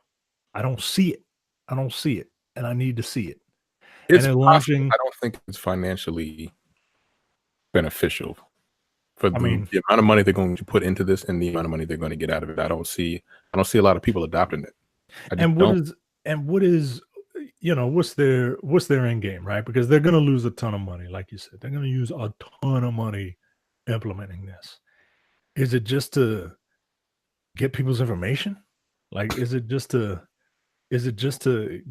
I don't see it. And I need to see it. It's and launching. I don't think it's financially beneficial for the amount of money they're going to put into this and the amount of money they're going to get out of it. I don't see a lot of people adopting it. What is what's their end game, right? Because they're going to lose a ton of money, like you said. They're going to use a ton of money implementing this. Is it just to get people's information? Like, is it just to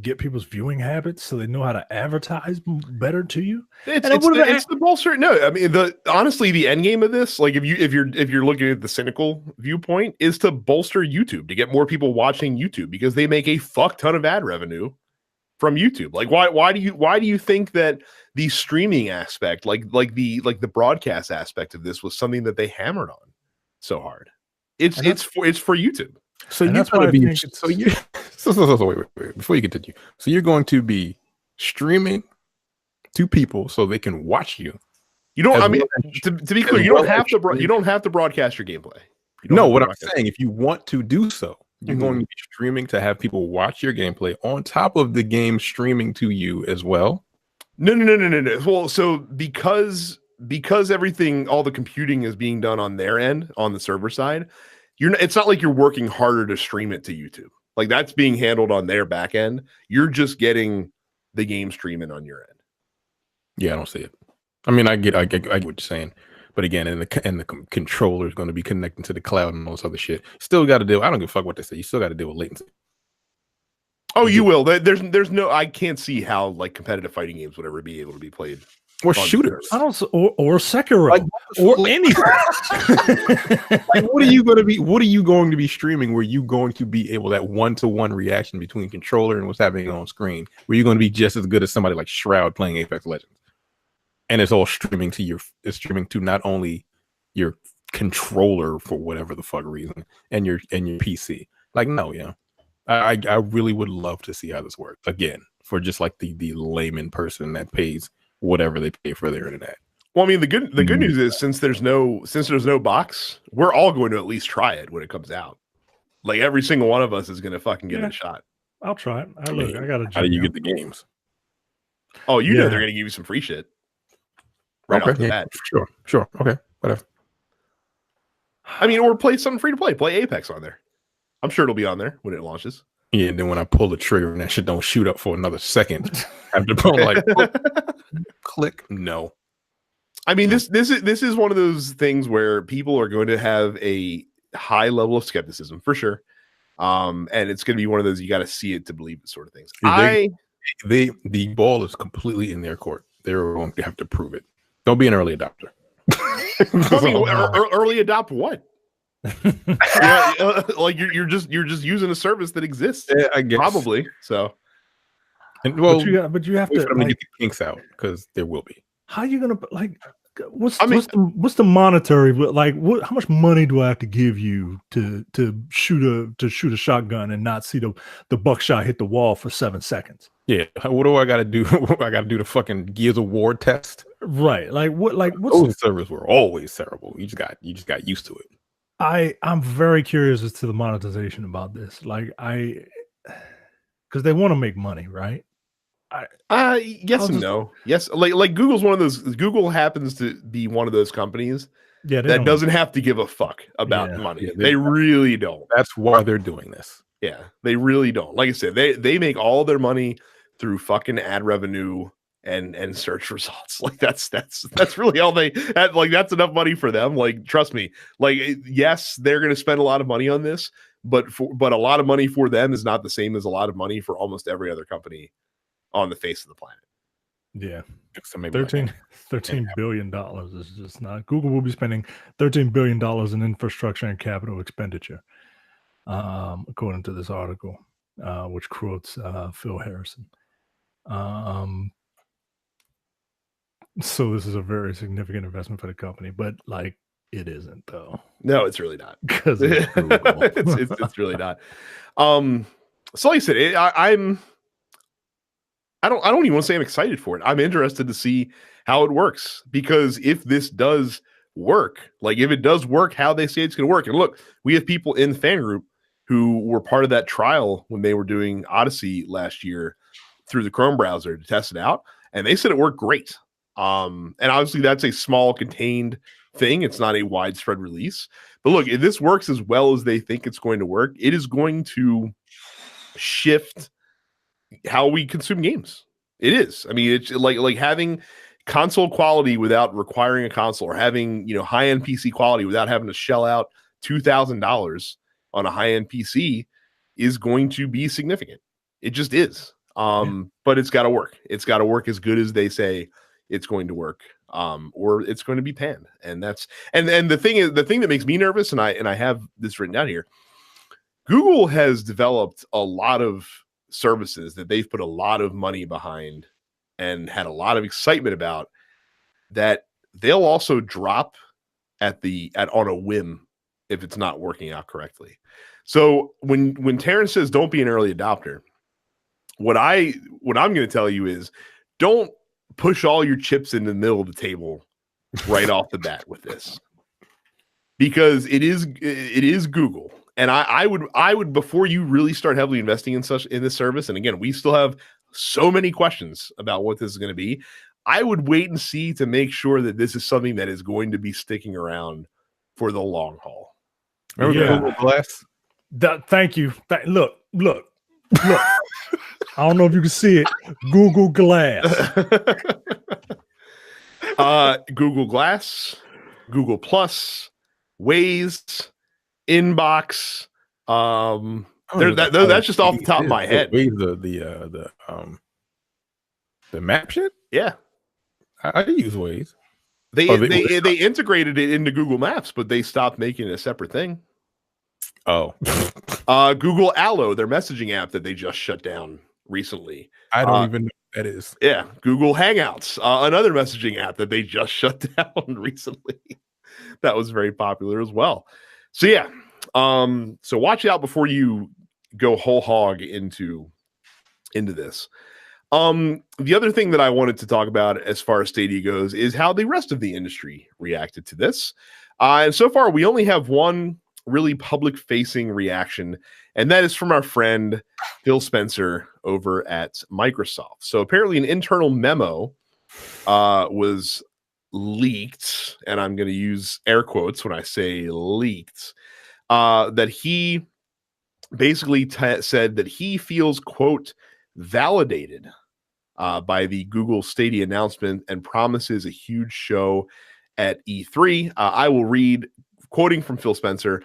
get people's viewing habits so they know how to advertise better to you? It's the bolster. No, I mean, honestly, the end game of this, like, if you're looking at the cynical viewpoint, is to bolster YouTube, to get more people watching YouTube, because they make a fuck ton of ad revenue from YouTube. Like, why do you think that the streaming aspect, like the broadcast aspect of this, was something that they hammered on so hard? It's for YouTube. So you're going to be wait before you continue. So you're going to be streaming to people so they can watch you. You don't. I mean, to be clear, you don't have to broadcast your gameplay. No, what I'm saying, if you want to do so, you're going to be streaming to have people watch your gameplay on top of the game streaming to you as well. No. Well, so because everything, all the computing is being done on their end, on the server side. It's not like you're working harder to stream it to YouTube. Like, that's being handled on their back end. You're just getting the game streaming on your end. Yeah, I don't see it. I mean, I get what you're saying, but again, and the controller is going to be connecting to the cloud and all this other shit. Still got to deal. I don't give a fuck what they say. You still got to deal with latency. Oh, you will. There's no. I can't see how, like, competitive fighting games would ever be able to be played. Or shooters. I don't, or Sekiro, like, or anything. Like, what are you going to be streaming? Where you going to be able, that 1-to-1 reaction between controller and what's happening on screen? Where you're going to be just as good as somebody like Shroud playing Apex Legends, and it's all streaming to not only your controller for whatever the fuck reason, and your PC. Like, no, yeah, I really would love to see how this works again for just like the layman person that pays whatever they pay for their internet. Well, I mean, the good news is, since there's no box, we're all going to at least try it when it comes out. Like, every single one of us is going to fucking give it a shot. I'll try it. I got how do you get the games? Oh, you know they're going to give you some free shit right off the bat. Sure. Okay, whatever. I mean, or play something free to play. Play Apex on there. I'm sure it'll be on there when it launches. Yeah, and then when I pull the trigger and that shit don't shoot up for another second, I have to pull like click. No. I mean, this is one of those things where people are going to have a high level of skepticism for sure. And it's going to be one of those you got to see it to believe it sort of things. The ball is completely in their court. They're going to have to prove it. Don't be an early adopter. I mean, early adopt what? Like you're just using a service that exists. Yeah, I guess probably so. And well, but you have to like, get the kinks out because there will be. How are you gonna like? What's the monetary? Like, how much money do I have to give you to shoot a shotgun and not see the buckshot hit the wall for 7 seconds? Yeah. What do I got to do? I got to do the fucking Gears of War test. Right. Like what? Like those servers were always terrible. You just got used to it. I'm very curious as to the monetization about this. Like because they want to make money, right? Yes and no. Yes, like Google's one of those. Google happens to be one of those companies that doesn't have to give a fuck about money. Yeah, they really don't. That's why they're doing this. Yeah, they really don't. Like I said, they make all their money through fucking ad revenue and search results. Like that's really all they had. Like that's enough money for them. Like trust me. Like yes, they're going to spend a lot of money on this, but a lot of money for them is not the same as a lot of money for almost every other company on the face of the planet. Yeah. So maybe $13 billion is just not. Google will be spending $13 billion in infrastructure and capital expenditure, according to this article, which quotes Phil Harrison. So this is a very significant investment for the company, but like it isn't though. No, it's really not. Because it's really not. So like I said, I don't even want to say I'm excited for it. I'm interested to see how it works, because if this does work, like if it does work how they say it's going to work, and look, we have people in the fan group who were part of that trial when they were doing Odyssey last year through the Chrome browser to test it out, and they said it worked great. And obviously that's a small contained thing. It's not a widespread release, but look, if this works as well as they think it's going to work, it is going to shift how we consume games. It is. I mean, it's like having console quality without requiring a console, or having, high-end PC quality without having to shell out $2,000 on a high-end PC is going to be significant. It just is. But it's got to work. It's got to work as good as they say it's going to work, or it's going to be panned. And that's and the thing that makes me nervous, and I have this written down here. Google has developed a lot of services that they've put a lot of money behind and had a lot of excitement about, that they'll also drop on a whim if it's not working out correctly. So when Terrence says don't be an early adopter, what I'm going to tell you is don't push all your chips in the middle of the table right off the bat with this, because it is Google. And I would before you really start heavily investing in this service, and again, we still have so many questions about what this is going to be, I would wait and see to make sure that this is something that is going to be sticking around for the long haul. Remember Google Glass? Thank you. Look. I don't know if you can see it. Google Glass. Google Glass, Google Plus, Waze, Inbox. That's just off the top of my head. The map shit. Yeah, I use Waze. They integrated it into Google Maps, but they stopped making it a separate thing. Oh, Google Allo, their messaging app that they just shut down recently. I don't even know what that is. Yeah, Google Hangouts, another messaging app that they just shut down recently. That was very popular as well. So yeah, so watch out before you go whole hog into this. The other thing that I wanted to talk about as far as Stadia goes is how the rest of the industry reacted to this. And so far, we only have one really public-facing reaction, and that is from our friend Phil Spencer over at Microsoft. So apparently an internal memo was leaked, and I'm going to use air quotes when I say leaked, that he basically said that he feels, quote, validated by the Google Stadia announcement and promises a huge show at E3. I will read, quoting from Phil Spencer,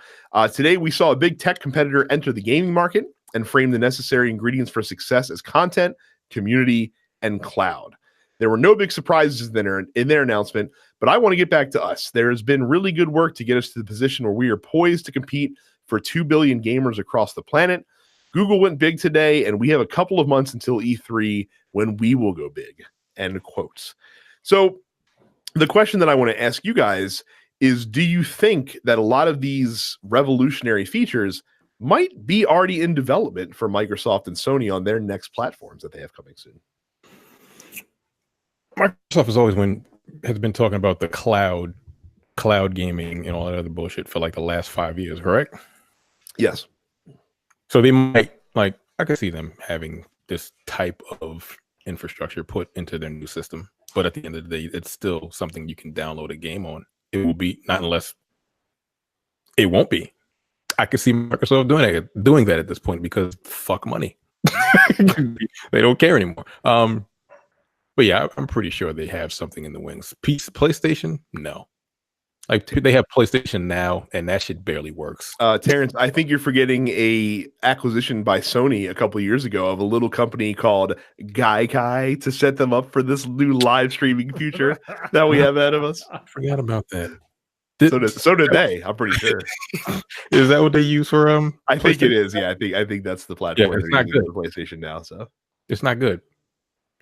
today we saw a big tech competitor enter the gaming market and frame the necessary ingredients for success as content, community, and cloud. There were no big surprises in their announcement, but I want to get back to us. There has been really good work to get us to the position where we are poised to compete for 2 billion gamers across the planet. Google went big today, and we have a couple of months until E3 when we will go big, end quotes. So the question that I want to ask you guys is, do you think that a lot of these revolutionary features might be already in development for Microsoft and Sony on their next platforms that they have coming soon? Microsoft has been talking about the cloud gaming and all that other bullshit for like the last 5 years, correct? Yes. So they might, like, I could see them having this type of infrastructure put into their new system, but at the end of the day, it's still something you can download a game on. It will be not unless it won't be. I could see Microsoft doing that at this point because fuck money. They don't care anymore. But yeah, I'm pretty sure they have something in the wings. PlayStation, no. Like they have PlayStation Now, and that shit barely works. Terrence, I think you're forgetting a acquisition by Sony a couple of years ago of a little company called Gaikai to set them up for this new live streaming future that we have ahead of us. I forgot about that. So did they. I'm pretty sure. Is that what they use for I think it is. Yeah, I think that's the platform. Yeah, it's not good. For PlayStation Now, so it's not good.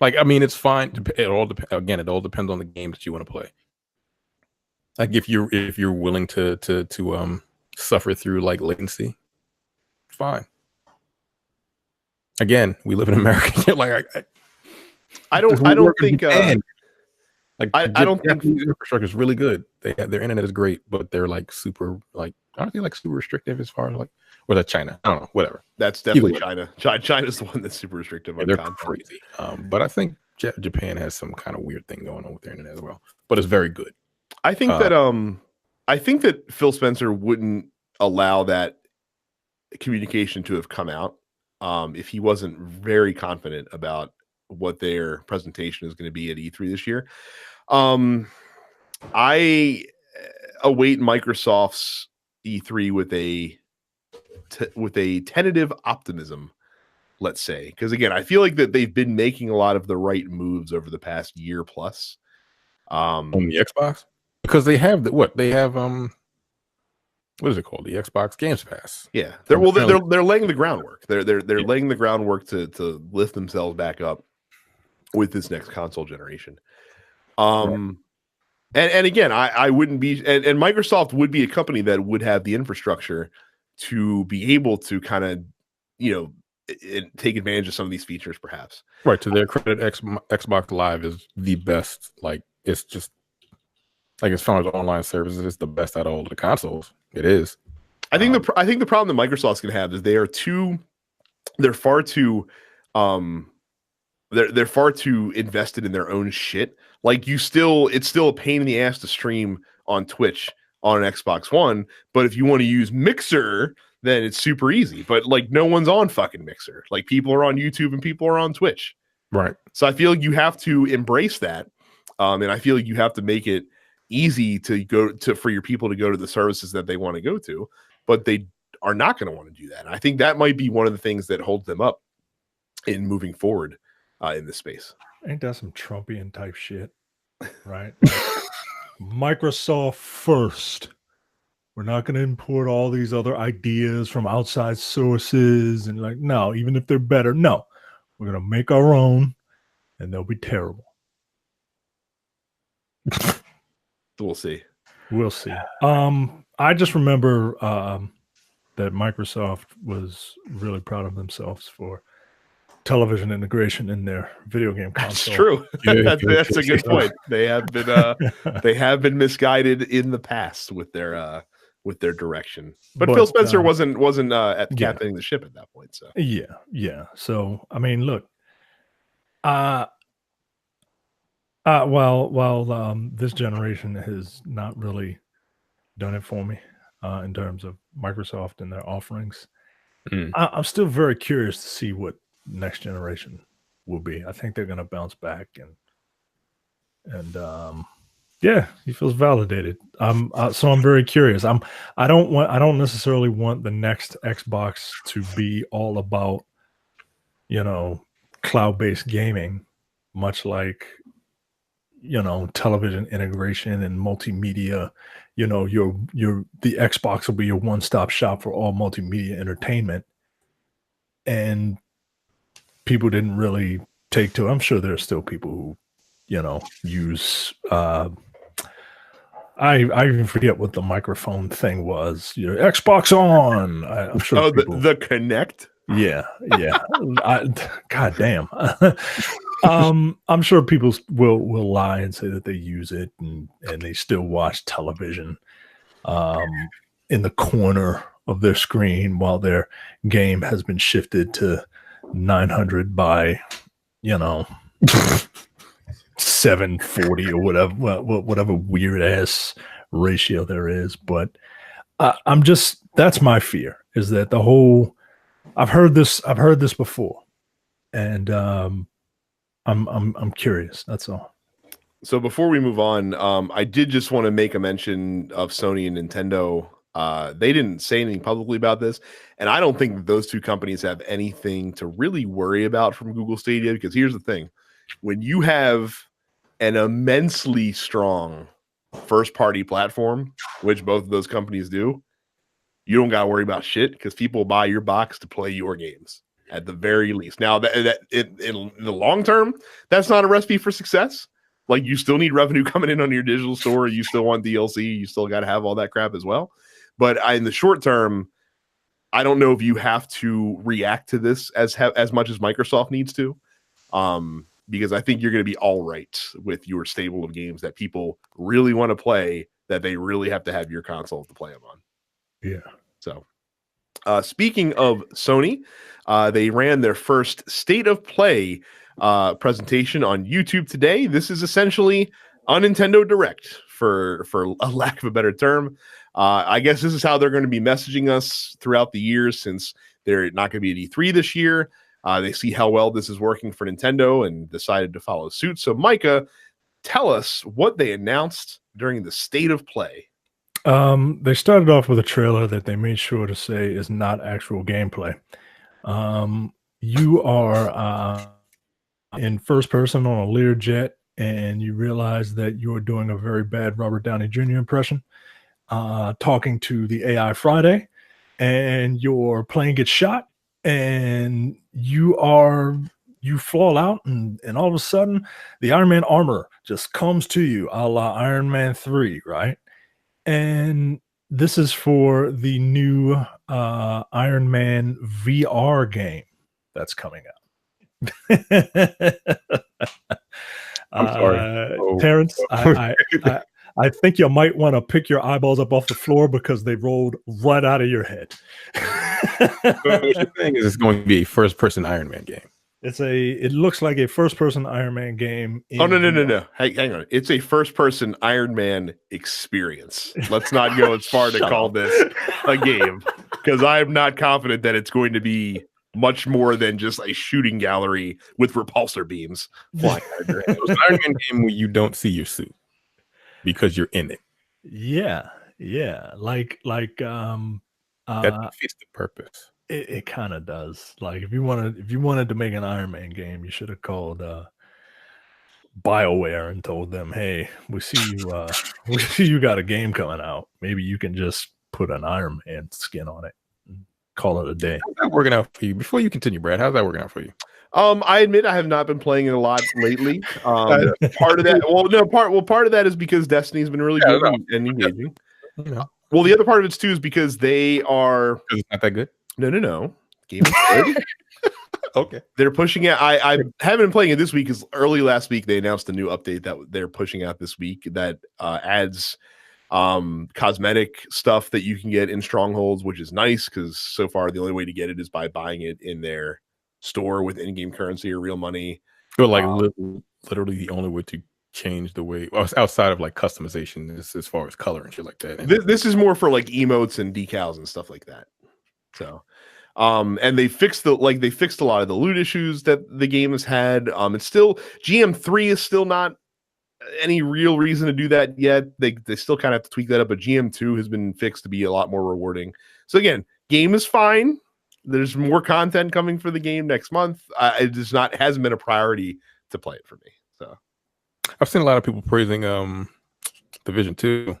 Like, I mean, it's fine. It all depends on the game that you want to play. Like if you're willing to suffer through like latency, fine. Again, we live in America. Like I don't think like I don't think infrastructure is really good. Their internet is great, but they're like super, like, aren't they like super restrictive as far as like, or that China? I don't know, whatever. That's definitely China. China's the one that's super restrictive. Yeah, they're crazy. But I think Japan has some kind of weird thing going on with their internet as well. But it's very good. I think that Phil Spencer wouldn't allow that communication to have come out if he wasn't very confident about what their presentation is going to be at E3 this year. I await Microsoft's E3 with a tentative optimism, let's say, because again, I feel like that they've been making a lot of the right moves over the past year plus. On the Xbox, because they have what is it called? The Xbox Games Pass. Yeah, they're laying the groundwork. They're laying the groundwork to lift themselves back up with this next console generation. And again, I wouldn't be, and Microsoft would be a company that would have the infrastructure to be able to kind of, take advantage of some of these features, perhaps. Right. To their credit, Xbox Live is the best. Like, it's just like, as far as online services, it's the best out of all the consoles. It is. I think the problem that Microsoft's gonna have is they're far too they're far too invested in their own shit. Like, it's still a pain in the ass to stream on Twitch on an Xbox One, but if you want to use Mixer, then it's super easy. But like, no one's on fucking Mixer. Like, people are on YouTube and people are on Twitch. Right. So I feel like you have to embrace that. And I feel like you have to make it easy for your people to go to the services that they want to go to, but they are not going to want to do that. And I think that might be one of the things that holds them up in moving forward in this space. Ain't that some Trumpian type shit, right? Microsoft first. We're not going to import all these other ideas from outside sources. And like, no, even if they're better, no. We're going to make our own, and they'll be terrible. We'll see. We'll see. I just remember that Microsoft was really proud of themselves for television integration in their video game console. That's true. That's a good point. They have been misguided in the past with their direction. But Phil Spencer wasn't at captaining the ship at that point. So yeah. So I mean, look. Well, this generation has not really done it for me in terms of Microsoft and their offerings. I'm still very curious to see what next generation will be. I think they're gonna bounce back and yeah, he feels validated. So I'm very curious. I don't necessarily want the next Xbox to be all about, cloud-based gaming, much like, television integration and multimedia. The Xbox will be your one-stop shop for all multimedia entertainment. And people didn't really take to it. I'm sure there's still people who, use I even forget what the microphone thing was. Xbox on. I'm sure. The Connect. Yeah. God damn. I'm sure people will lie and say that they use it and they still watch television in the corner of their screen while their game has been shifted to 900 by 740 or whatever weird ass ratio there is. But that's my fear, is that the whole, I've heard this before, and I'm curious. That's all. So before we move on, I did just want to make a mention of Sony and Nintendo. They didn't say anything publicly about this, and I don't think that those two companies have anything to really worry about from Google Stadia, because here's the thing. When you have an immensely strong first-party platform, which both of those companies do, you don't got to worry about shit, because people buy your box to play your games at the very least. Now, that in the long term, that's not a recipe for success. Like, you still need revenue coming in on your digital store. You still want DLC. You still got to have all that crap as well. But in the short term, I don't know if you have to react to this as much as Microsoft needs to. Because I think you're going to be all right with your stable of games that people really want to play, that they really have to have your console to play them on. Yeah. So, speaking of Sony, they ran their first State of Play presentation on YouTube today. This is essentially a Nintendo Direct, for a lack of a better term. I guess this is how they're going to be messaging us throughout the years, since they're not going to be at E3 this year. They see how well this is working for Nintendo and decided to follow suit. So, Micah, tell us what they announced during the State of Play. They started off with a trailer that they made sure to say is not actual gameplay. You are in first person on a Learjet, and you realize that you're doing a very bad Robert Downey Jr. impression, talking to the AI Friday, and your plane gets shot, and you fall out, and all of a sudden the Iron Man armor just comes to you, a la Iron Man 3, right? And this is for the new Iron Man VR game that's coming out. I'm sorry. Terrence, I think you might want to pick your eyeballs up off the floor, because they rolled right out of your head. What you're saying is it's going to be a first-person Iron Man game. It looks like a first-person Iron Man game. Oh, no. Hang on. It's a first-person Iron Man experience. Let's not go as far to call this a game, because I am not confident that it's going to be much more than just a shooting gallery with repulsor beams flying out of your head. It's an Iron Man game where you don't see your suit because you're in it. Yeah. Like that defeats the purpose. It kind of does. Like, if you wanted to make an Iron Man game, you should have called BioWare and told them, "Hey, we see you got a game coming out. Maybe you can just put an Iron Man skin on it and call it a day." How's that working out for you? Before you continue, Brad, how's that working out for you? I admit I have not been playing it a lot lately. Part of that, part of that is because Destiny's been really good and engaging. Well, the other part of it too is because they are. It's not that good. No. Game is good. Okay. They're pushing it. I haven't been playing it this week, because early last week they announced a new update that they're pushing out this week that adds cosmetic stuff that you can get in Strongholds, which is nice, because so far the only way to get it is by buying it in their store with in-game currency or real money. Or like literally the only way to change the way, outside of like customization, is as far as color and shit like that. This is more for like emotes and decals and stuff like that. So And they fixed a lot of the loot issues that the game has had. It's still GM3 is still not any real reason to do that yet. They still kind of have to tweak that up, but GM2 has been fixed to be a lot more rewarding. So again, game is fine. There's more content coming for the game next month. It hasn't been a priority to play it for me. So I've seen a lot of people praising Division 2.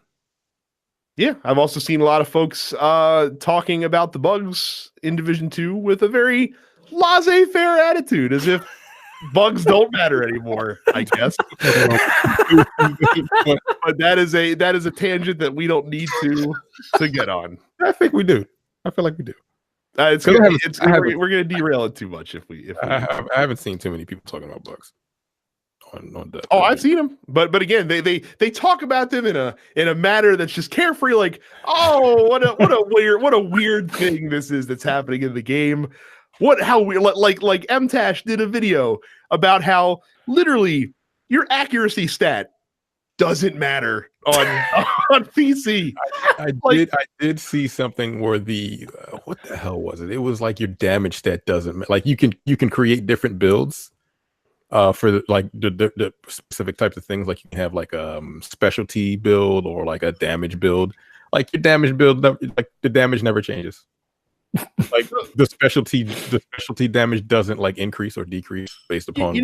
Yeah, I've also seen a lot of folks talking about the bugs in Division 2 with a very laissez-faire attitude, as if bugs don't matter anymore, I guess. But that is a tangent that we don't need to get on. I think we do. I feel like we do. We're going to derail it too much if we. I haven't seen too many people talking about bugs. I've seen them, but again, they talk about them in a manner that's just carefree, like, oh, what a weird thing this is that's happening in the game. How weird, like MTash did a video about how literally your accuracy stat doesn't matter on PC. I did see something where what the hell was it? It was like your damage stat doesn't, like you can create different builds for the specific types of things. Like you can have like a specialty build or like a damage build. Like your damage build, like the damage never changes. Like the specialty damage doesn't like increase or decrease based upon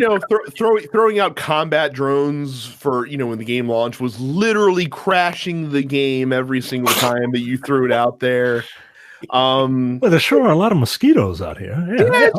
throwing out combat drones for when the game launched was literally crashing the game every single time that you threw it out there. Well, there sure are a lot of mosquitoes out here. Yeah.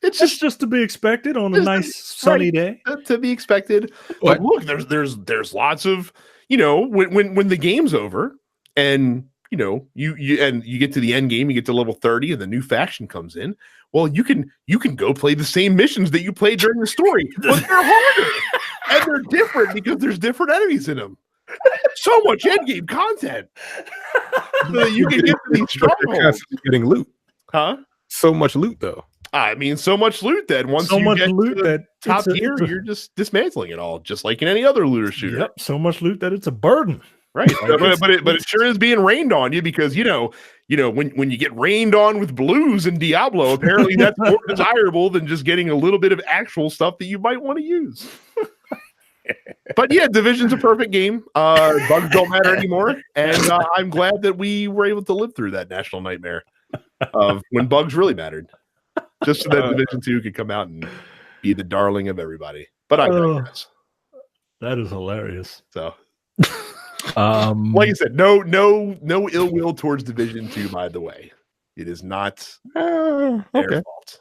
It's just to be expected on a nice sunny day. To be expected. But look, there's lots of when the game's over and you get to the end game, you get to level 30 and the new faction comes in. Well, you can go play the same missions that you played during the story, but they're harder and they're different because there's different enemies in them. So much end game content. So that you can get to these strongholds. Getting loot. Huh? So much loot though. I mean, so much loot that once you get to the top tier, you're just dismantling it all, just like in any other looter shooter. Yep, so much loot that it's a burden. Right, but it sure is being rained on you because when you get rained on with blues in Diablo, apparently that's more desirable than just getting a little bit of actual stuff that you might want to use. But yeah, Division's a perfect game. Bugs don't matter anymore, and I'm glad that we were able to live through that national nightmare of when bugs really mattered, just so that Division 2 could come out and be the darling of everybody. But I digress. That is hilarious. So. Like I said, no ill will towards Division 2, by the way. It is not their fault.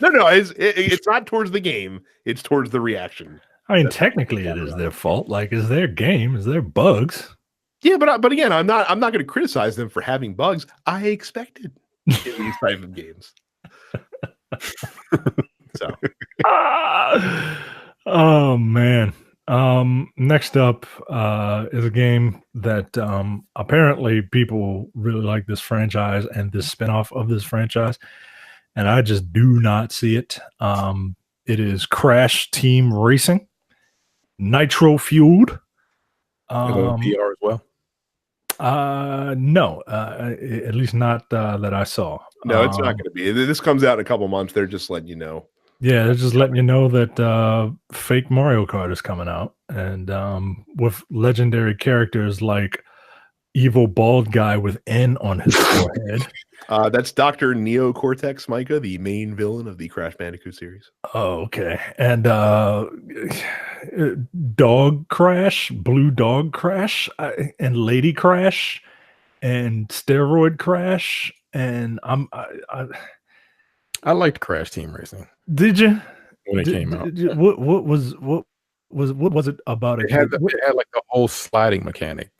No, it's not towards the game, it's towards the reaction. I mean, technically it is their fault. Like, it's their game, it's their bugs. Yeah, but again, I'm not going to criticize them for having bugs. I expected in these type of games. So oh man. Next up is a game that apparently people really like this franchise and this spinoff of this franchise, and I just do not see it. It is Crash Team Racing, nitro fueled. PR as well. No, at least not that I saw. No, it's not going to be. This comes out in a couple months. They're just letting you know. Yeah, they're just letting you know that fake Mario Kart is coming out, and with legendary characters like evil bald guy with N on his forehead. That's Dr. Neo Cortex Micah, the main villain of the Crash Bandicoot series. Oh, okay. And Dog Crash, Blue Dog Crash, and Lady Crash, and Steroid Crash, and I liked Crash Team Racing. Did you? When it came out. What was it about it? It had like the whole sliding mechanic.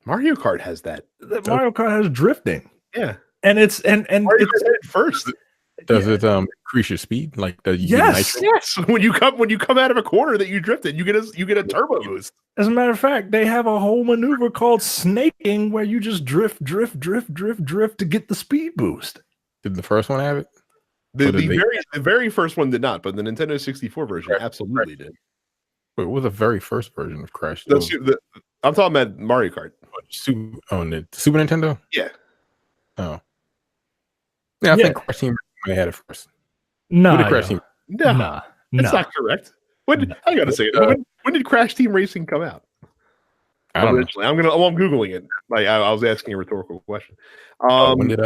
Mario Kart has that. Mario Kart has drifting. Yeah. And it's Mario Kart it first. Does it increase your speed? Like yes. When you come out of a corner that you drifted, you get a turbo boost. As a matter of fact, they have a whole maneuver called snaking where you just drift to get the speed boost. Did the first one have it? The very first one did not, but the Nintendo 64 version absolutely did. But it was the very first version of Crash. I'm talking about Mario Kart. On the Super Nintendo? Yeah. Oh. Yeah, I think Crash Team Racing had it first. Nah, Crash Team? nah, that's not correct. I gotta say it. When did Crash Team Racing come out? I don't Originally, I'm googling it. Like I was asking a rhetorical question. when did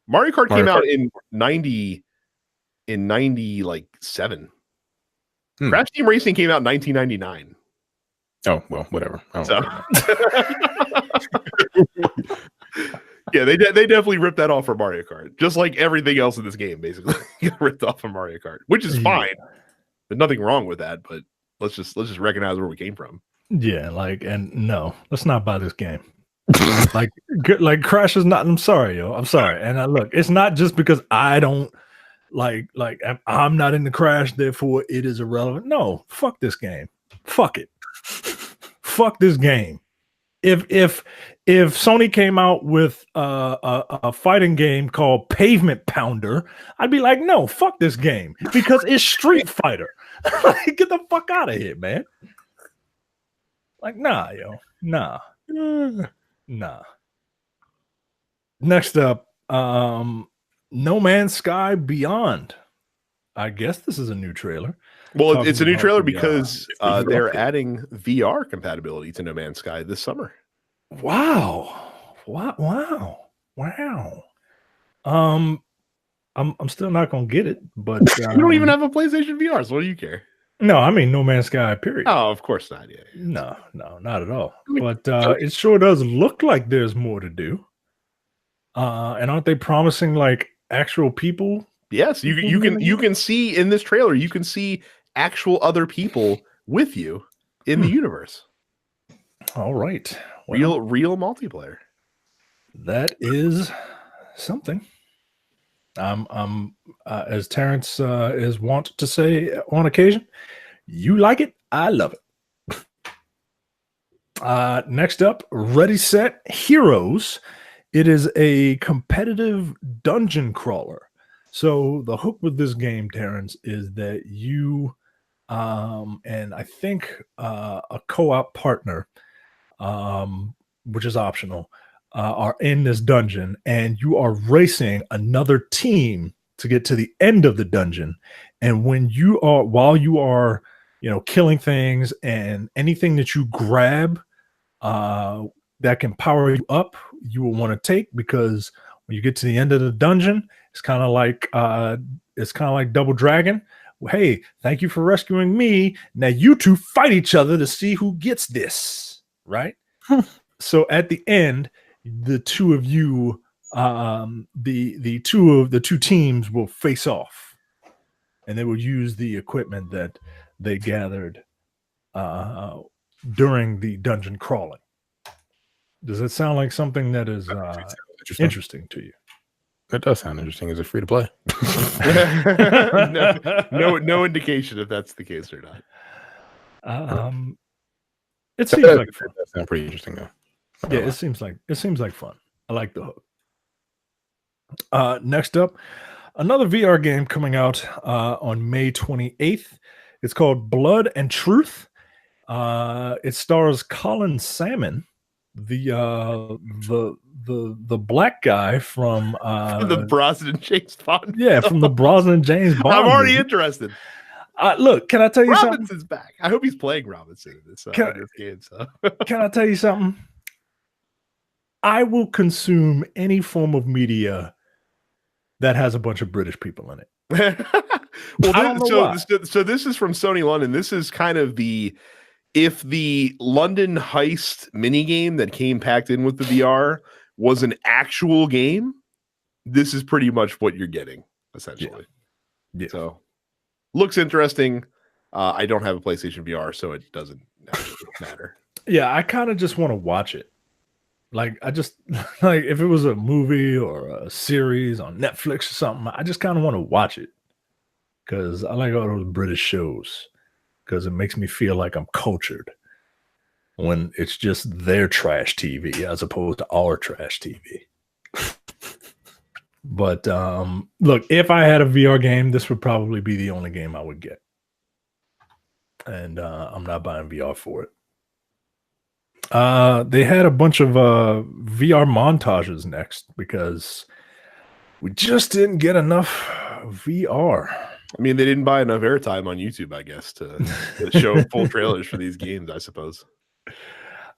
Mario Kart came out in 97. Crash Team Racing came out in 1999. Oh well, whatever. Yeah, they definitely ripped that off for Mario Kart, just like everything else in this game. Basically, got ripped off from Mario Kart, which is fine. There's nothing wrong with that, but let's just recognize where we came from. Yeah, and no, let's not buy this game. like Crash is not. I'm sorry, yo. I'm sorry. And look, it's not just because I don't like I'm not into Crash, therefore it is irrelevant. No, fuck this game. Fuck it. Fuck this game. If Sony came out with a fighting game called Pavement Pounder, I'd be like, no, fuck this game because it's Street Fighter. Like, get the fuck out of here, man. Like, nah, yo, nah. Next up, No Man's Sky Beyond. I guess this is a new trailer. Well, it's a new trailer because they're adding VR compatibility to No Man's Sky this summer. Wow. I'm still not gonna get it, but you don't even have a PlayStation VR, so what do you care? No, I mean No Man's Sky, period. Oh, of course not. Yeah. No, not at all. But it sure does look like there's more to do. And aren't they promising like actual people? Yes, you can see in this trailer, you can see actual other people with you in the universe. All right. Well, real multiplayer. That is something. As Terrence is wont to say on occasion, you like it, I love it. Next up, Ready Set Heroes. It is a competitive dungeon crawler. So the hook with this game, Terrence, is that you and I think a co-op partner, which is optional, are in this dungeon, and you are racing another team to get to the end of the dungeon. And while you are, killing things, and anything that you grab that can power you up, you will want to take, because when you get to the end of the dungeon, it's kind of like Double Dragon. Hey, thank you for rescuing me. Now you two fight each other to see who gets this, right? So at the end, the two of you, the two teams will face off, and they will use the equipment that they gathered during the dungeon crawling. Does it sound like something that is interesting to you? It does sound interesting. Is it free to play? no indication if that's the case or not. It seems like fun. That sounds pretty interesting though. Yeah, it seems like fun. I like the hook. Next up, another VR game coming out on May 28th. It's called Blood and Truth. It stars Colin Salmon, the black guy from the Brosnan James Bond. Yeah, from the Brosnan James Bond. I'm already interested. Look, can I tell you something? Robinson's back. I hope he's playing Robinson in this game. So. Can I tell you something? I will consume any form of media that has a bunch of British people in it. So this is from Sony London. This is kind of if the London heist minigame that came packed in with the VR was an actual game, this is pretty much what you're getting, essentially. Yeah. So looks interesting. I don't have a PlayStation VR, so it doesn't matter. Yeah, I kind of just want to watch it. Like, I just like if it was a movie or a series on Netflix or something, I just kind of want to watch it because I like all those British shows because it makes me feel like I'm cultured when it's just their trash TV as opposed to our trash TV. But look, if I had a VR game, this would probably be the only game I would get. And I'm not buying VR for it. They had a bunch of VR montages next because We just didn't get enough VR. I mean, they didn't buy enough airtime on YouTube, I guess, to show full trailers for these games, I suppose.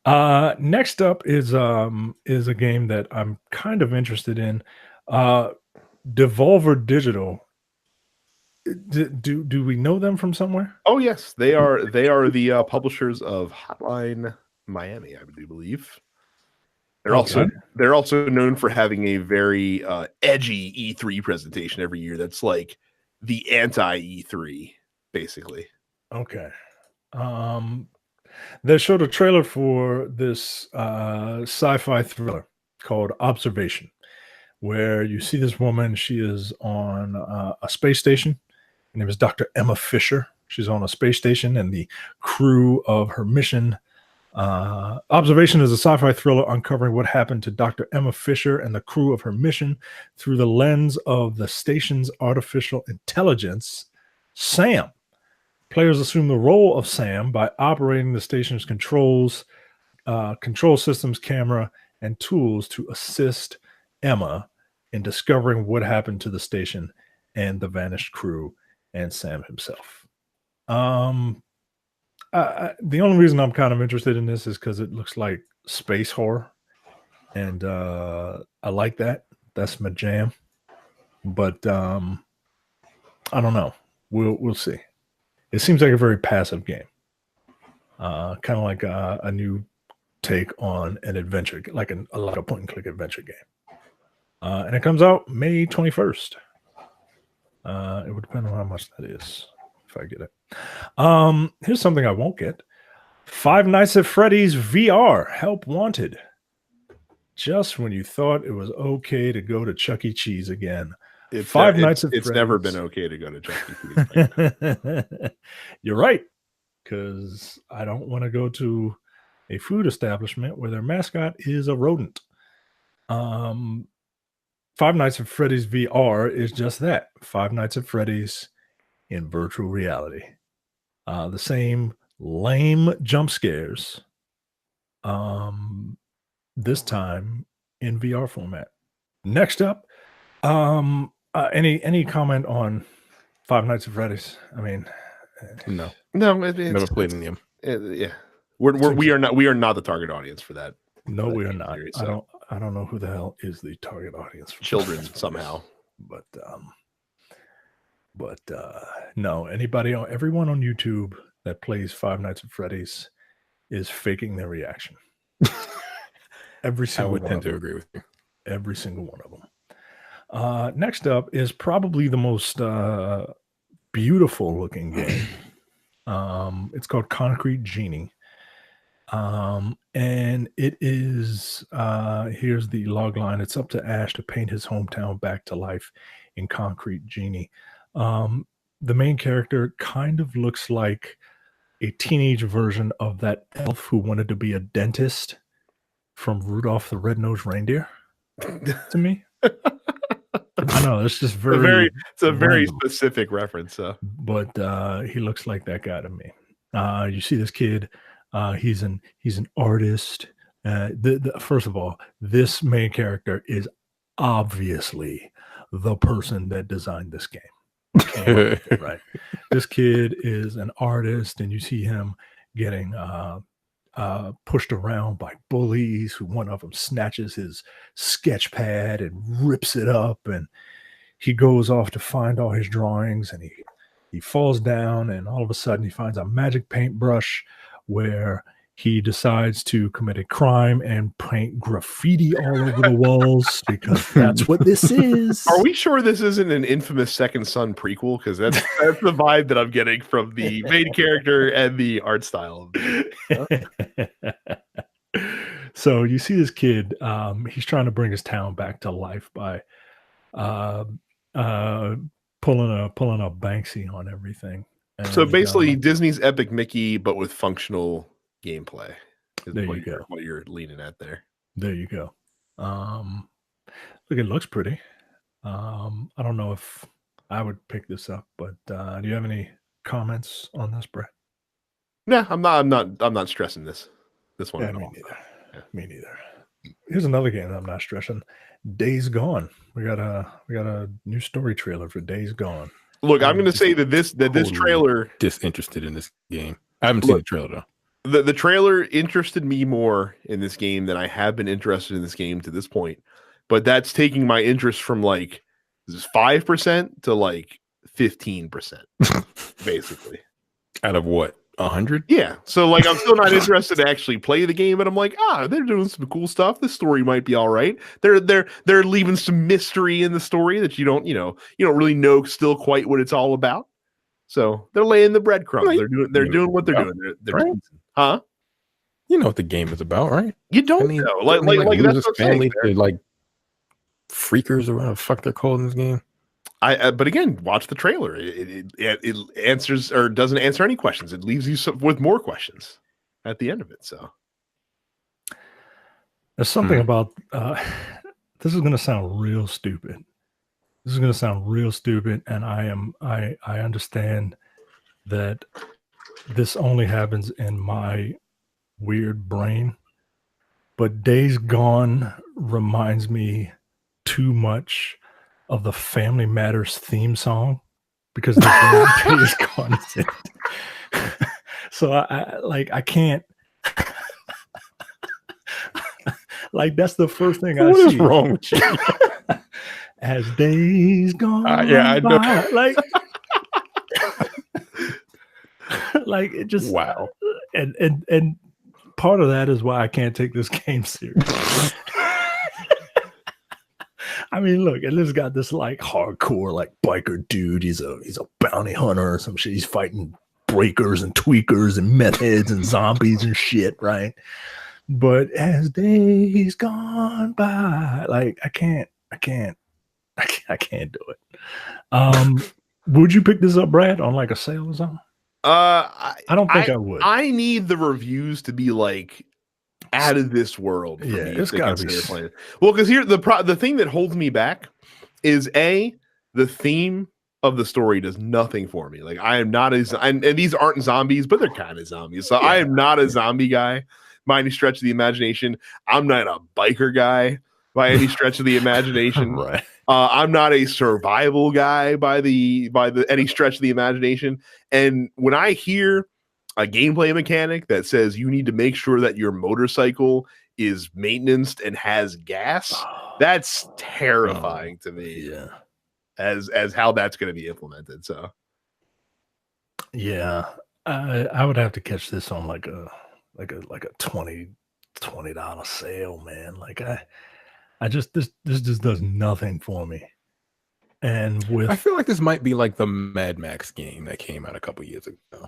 Next up is a game that I'm kind of interested in. Devolver Digital. Do we know them from somewhere? Oh yes, they are the publishers of Hotline Miami, I do believe. They're also known for having a very edgy E3 presentation every year. That's like the anti E3, basically. Okay. They showed a trailer for this sci-fi thriller called Observation, where you see this woman. She is on a space station. Her name is Dr. Emma Fisher. She's on a space station, and the crew of her mission. Observation is a sci-fi thriller uncovering what happened to Dr. Emma Fisher and the crew of her mission through the lens of the station's artificial intelligence, Sam. Players assume the role of Sam by operating the station's control systems, camera, and tools to assist Emma in discovering what happened to the station and the vanished crew and Sam himself. The only reason I'm kind of interested in this is because it looks like space horror, and I like that. That's my jam. But I don't know. We'll see. It seems like a very passive game, kind of like a new take on an adventure, like a lot of point-and-click adventure game. And it comes out May 21st. It would depend on how much that is, if I get it. Here's something I won't get. Five Nights at Freddy's VR, Help Wanted. Just when you thought it was okay to go to Chuck E. Cheese again. It's never been okay to go to Chuck E. Cheese. You're right, because I don't want to go to a food establishment where their mascot is a rodent. Five Nights at Freddy's VR is just that. Five Nights at Freddy's in virtual reality. The same lame jump scares, this time in VR format. Next up, any comment on Five Nights at Freddy's? I mean, no, never played any of them. Yeah, we are not the target audience for that. No, we are not. Series, so. I don't know who the hell is the target audience for children somehow, but no, everyone on YouTube that plays Five Nights at Freddy's is faking their reaction. Every single one. I would tend to agree with you. Every single one of them. Next up is probably the most beautiful looking game. It's called Concrete Genie. And it is, here's the log line. It's up to Ash to paint his hometown back to life in Concrete Genie. The main character kind of looks like a teenage version of that elf who wanted to be a dentist from Rudolph the Red-Nosed Reindeer to me. I know it's just it's a very specific reference. But he looks like that guy to me. You see this kid. He's an artist. First of all, this main character is obviously the person that designed this game. Right. This kid is an artist, and you see him getting pushed around by bullies. Who one of them snatches his sketch pad and rips it up, and he goes off to find all his drawings, and he falls down, and all of a sudden he finds a magic paintbrush where he decides to commit a crime and paint graffiti all over the walls because that's what this is. Are we sure this isn't an infamous Second Son prequel? Because that's the vibe that I'm getting from the main character and the art style. So you see this kid, he's trying to bring his town back to life by pulling a Banksy on everything. And, so basically Disney's Epic Mickey, but with functional gameplay. There you go. What you're leaning at there. There you go. Look, it looks pretty. I don't know if I would pick this up, but do you have any comments on this, Brett? No, I'm not stressing this one. Yeah, at me all. neither. Yeah. Me neither. Here's another game that I'm not stressing. Days Gone. We got a new story trailer for Days Gone. Look, I'm going to say that this trailer disinterested in this game. I haven't seen the trailer though. The trailer interested me more in this game than I have been interested in this game to this point. But that's taking my interest from like 5% to like 15%, basically. Out of what? 100? Yeah. So like I'm still not interested to actually play the game, but I'm like, they're doing some cool stuff. The story might be all right. They're leaving some mystery in the story that you don't really know still quite what it's all about. So they're laying the breadcrumbs. Right. They're doing what they're doing. They're right? Huh? You know what the game is about, right? You don't know. Like that's what I'm family, saying. like freakers or whatever the fuck they're called in this game. But again, watch the trailer. It answers or doesn't answer any questions. It leaves you with more questions at the end of it. So there's something about this is going to sound real stupid. This is going to sound real stupid, and I understand that this only happens in my weird brain, but Days Gone reminds me too much of the Family Matters theme song because the Days Gone is in it. So I can't like that's the first thing I see. What is wrong with you? As days gone I know. by, like it just wow. And part of that is why I can't take this game seriously. I mean, look, and it's got this like hardcore like biker dude. He's a bounty hunter or some shit. He's fighting breakers and tweakers and meth heads and zombies and shit, right? But as days gone by, like I can't do it. Would you pick this up, Brad, on like a sale or something? I don't think I would. I need the reviews to be like out of this world. Yeah, it's gotta be. Well, because here the thing that holds me back is the theme of the story does nothing for me. Like I am not and these aren't zombies, but they're kind of zombies. So I am not a zombie guy by any stretch of the imagination. I'm not a biker guy by any stretch of the imagination. Right. I'm not a survival guy by any stretch of the imagination. And when I hear a gameplay mechanic that says you need to make sure that your motorcycle is maintained and has gas, that's terrifying to me. Yeah. As how that's going to be implemented. So yeah, I would have to catch this on like a $20 sale, man. Like I just this just does nothing for me. And I feel like this might be like the Mad Max game that came out a couple years ago.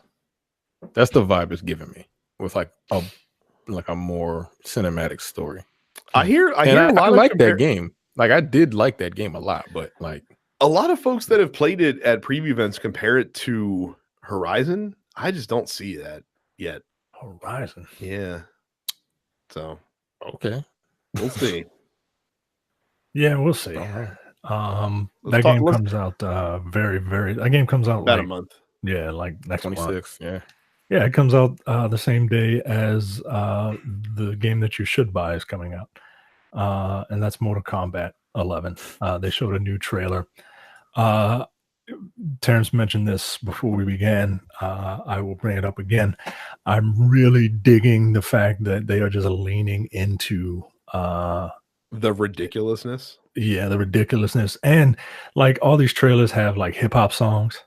That's the vibe it's giving me with like a more cinematic story. I hear I like that game. Like I did like that game a lot, but like a lot of folks that have played it at preview events compare it to Horizon. I just don't see that yet. Horizon. Yeah. So okay. We'll see. Yeah, we'll see. Right. That game comes out that game comes out about a month. Yeah, like next 26. month. Yeah, it comes out the same day as the game that you should buy is coming out. And that's Mortal Kombat 11. They showed a new trailer. Terrence mentioned this before we began. I will bring it up again. I'm really digging the fact that they are just leaning into the ridiculousness. Yeah, the ridiculousness. And like all these trailers have like hip hop songs,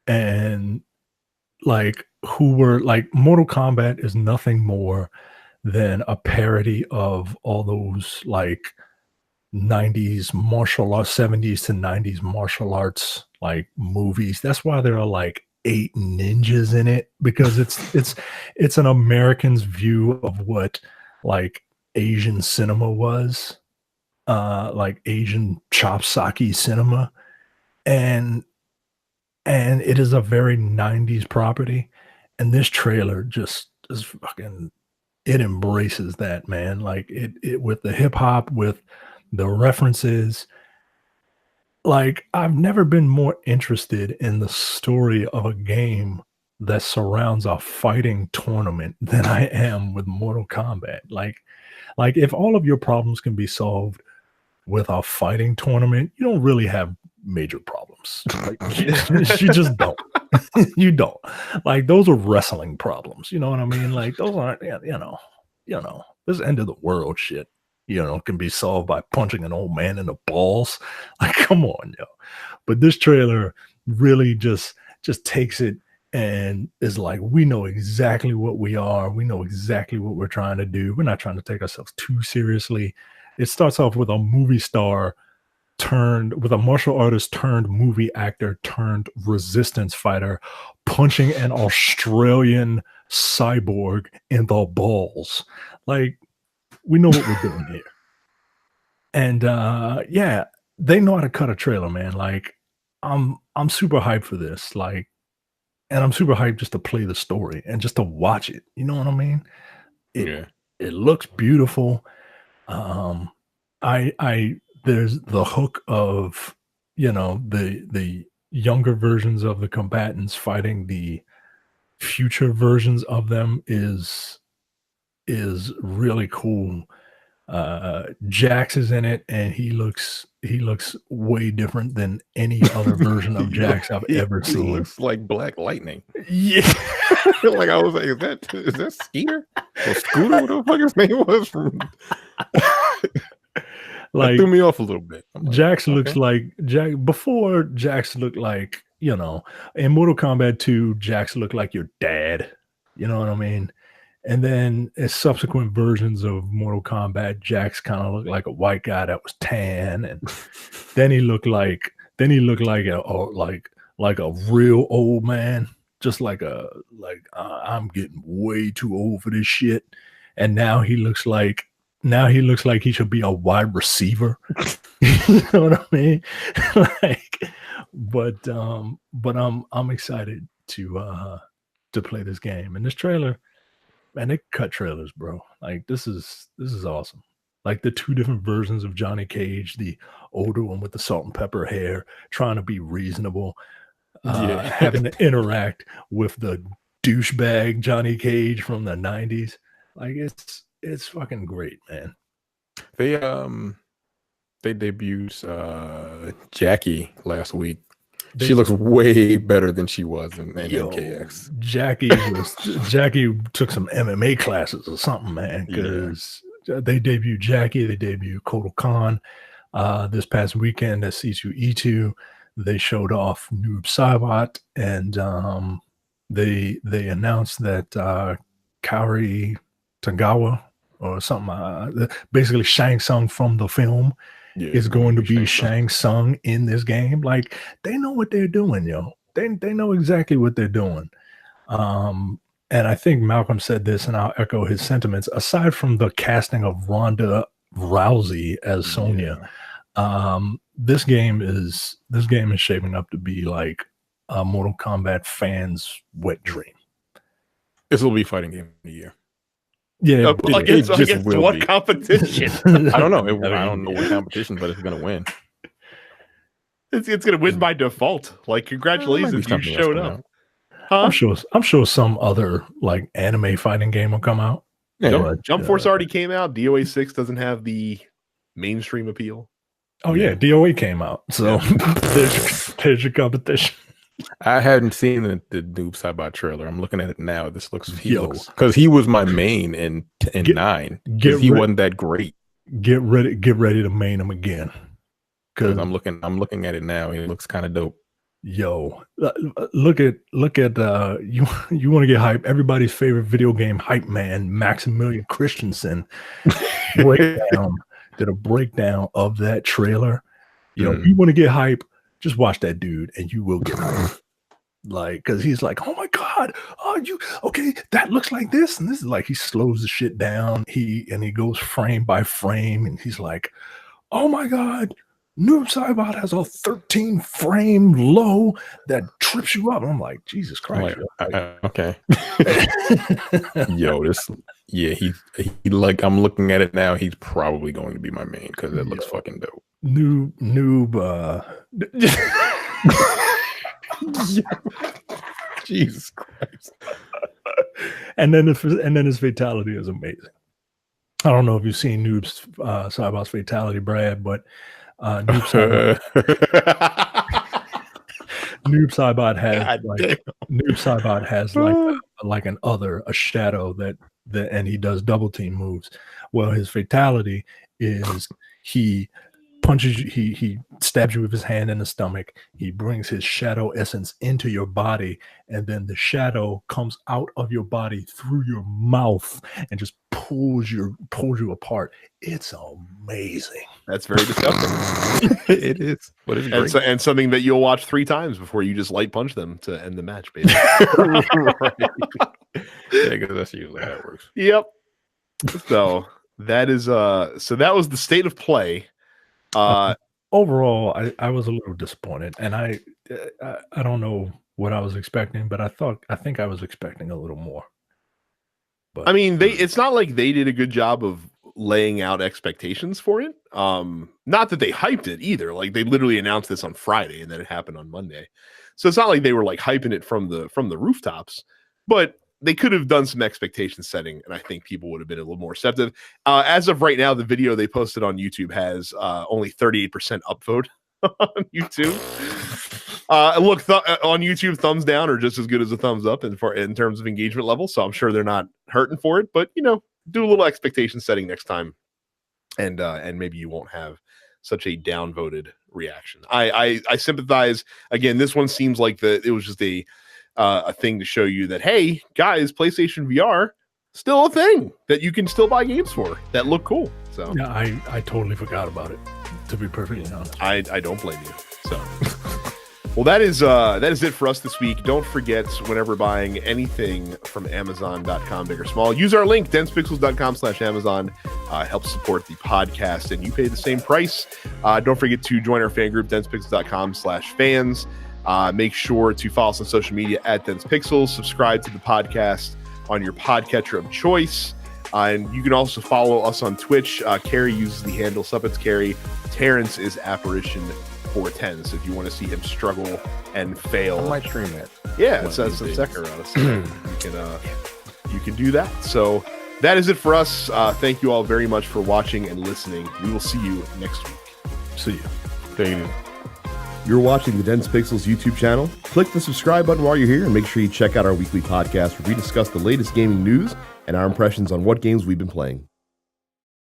and like Mortal Kombat is nothing more than a parody of all those like 90s martial arts, 70s to 90s martial arts like movies. That's why there are like 8 ninjas in it, because it's an American's view of what like Asian cinema was, like Asian chopsaki cinema, and it is a very 90s property, and this trailer just is fucking, it embraces that, man. Like it with the hip hop, with the references. Like I've never been more interested in the story of a game that surrounds a fighting tournament than I am with Mortal Kombat. Like if all of your problems can be solved with a fighting tournament, you don't really have major problems. Like, you just don't. You don't. Like those are wrestling problems. You know what I mean? Like those aren't, this end of the world shit, can be solved by punching an old man in the balls. Like, come on, yo. But this trailer really just takes it and is like, we know exactly what we are. We know exactly what we're trying to do. We're not trying to take ourselves too seriously. It starts off with a movie star with a martial artist turned movie actor turned resistance fighter punching an Australian cyborg in the balls. Like, we know what we're doing here. And yeah, they know how to cut a trailer, man. Like, I'm super hyped for this. Like, and I'm super hyped just to play the story and just to watch it. You know what I mean? It looks beautiful. There's the hook of, the younger versions of the combatants fighting the future versions of them is really cool. Jax is in it, and he looks way different than any other version of Jax I've ever seen. He looks like Black Lightning. Yeah. Like, I was like, is that Skeeter or Scooter? What the fuck his name was from? Like, that threw me off a little bit. Like, Jax looks like before Jax looked like, in Mortal Kombat 2, Jax looked like your dad. You know what I mean? And then in subsequent versions of Mortal Kombat, Jax kind of looked like a white guy that was tan, and then he looked like a real old man, just like I'm getting way too old for this shit. And now he looks like he should be a wide receiver. You know what I mean? But I'm excited to play this game. And this trailer, man, they cut trailers, bro. Like, this is awesome. Like the two different versions of Johnny Cage, the older one with the salt and pepper hair, trying to be reasonable, having to interact with the douchebag Johnny Cage from the 90s. Like, it's fucking great, man. They debuted Jackie last week. She looks way better than she was in MKX. Jackie took some MMA classes or something, man, because they debuted Jackie, they debuted Kotal Khan this past weekend at C2E2. They showed off Noob Saibot, and they announced that Kaori Tagawa or something, basically Shang Tsung from the film, is going to be Shang Tsung in this game. Like, they know what they're doing, yo. They know exactly what they're doing. And I think Malcolm said this, and I'll echo his sentiments. Aside from the casting of Ronda Rousey as Sonya, this game is shaping up to be like a Mortal Kombat fan's wet dream. This will be fighting game of the year. Yeah, against what competition? I don't know. I don't know what competition, but it's gonna win. It's gonna win by default. Like, congratulations, you showed up. Huh? I'm sure some other like anime fighting game will come out. Yeah. Jump Force already came out. DOA 6 doesn't have the mainstream appeal. Oh yeah, DOA came out. So there's your competition. I hadn't seen the Noob Saibot trailer. I'm looking at it now. This looks because he was my main in 9. He wasn't that great. Get ready to main him again. Because I'm looking at it now. He looks kind of dope. Yo, look at you want to get hype. Everybody's favorite video game hype man, Maximilian Christensen, did a breakdown of that trailer. You want to get hype, just watch that dude and you will get hype. Like, because he's like, oh my god, that looks like this, and this is like, he slows the shit down. He goes frame by frame, and he's like, oh my god, Noob Saibot has a 13 frame low that trips you up. And I'm like, Jesus Christ. Okay. Yo, he like, I'm looking at it now. He's probably going to be my main because it looks fucking dope. Noob. Jesus Christ. And then his fatality is amazing. I don't know if you've seen Noob's Saibot's fatality, Brad, but Noob Saibot has like an other, a shadow that and he does double team moves. Well, his fatality is he punches you, he stabs you with his hand in the stomach. He brings his shadow essence into your body, and then the shadow comes out of your body through your mouth and just pulls you apart. It's amazing. That's very disgusting. It is. What is it? And something that you'll watch 3 times before you just light punch them to end the match, basically. Right. Yeah, because that's usually how it works. Yep. So that is so that was the state of play. Overall, I was a little disappointed, and I don't know what I was expecting, but I think I was expecting a little more. But I mean, it's not like they did a good job of laying out expectations for it. Not that they hyped it either. Like, they literally announced this on Friday and then it happened on Monday. So it's not like they were like hyping it from the rooftops, but they could have done some expectation setting, and I think people would have been a little more receptive. As of right now, the video they posted on YouTube has only 38% upvote on YouTube. Look, on YouTube, thumbs down are just as good as a thumbs up in terms of engagement level. So I'm sure they're not hurting for it, but do a little expectation setting next time, and maybe you won't have such a downvoted reaction. I sympathize. Again, this one seems like it was just a thing to show you that, hey guys, PlayStation VR still a thing that you can still buy games for that look cool. So yeah, I totally forgot about it, to be perfectly honest. I don't blame you. So well, that is it for us this week. Don't forget, whenever buying anything from Amazon.com, big or small, use our link, densepixels.com/Amazon. Helps support the podcast, and you pay the same price. Don't forget to join our fan group, densepixels.com/fans. Make sure to follow us on social media at densepixels. Subscribe to the podcast on your podcatcher of choice. And you can also follow us on Twitch. Carrie uses the handle Suppets Carrie. Terrence is Apparition410. So if you want to see him struggle and fail, I might stream that. Yeah, it says some Sekiro. So you can do that. So that is it for us. Thank you all very much for watching and listening. We will see you next week. See you. Thank you. You're watching the Dense Pixels YouTube channel. Click the subscribe button while you're here, and make sure you check out our weekly podcast where we discuss the latest gaming news and our impressions on what games we've been playing.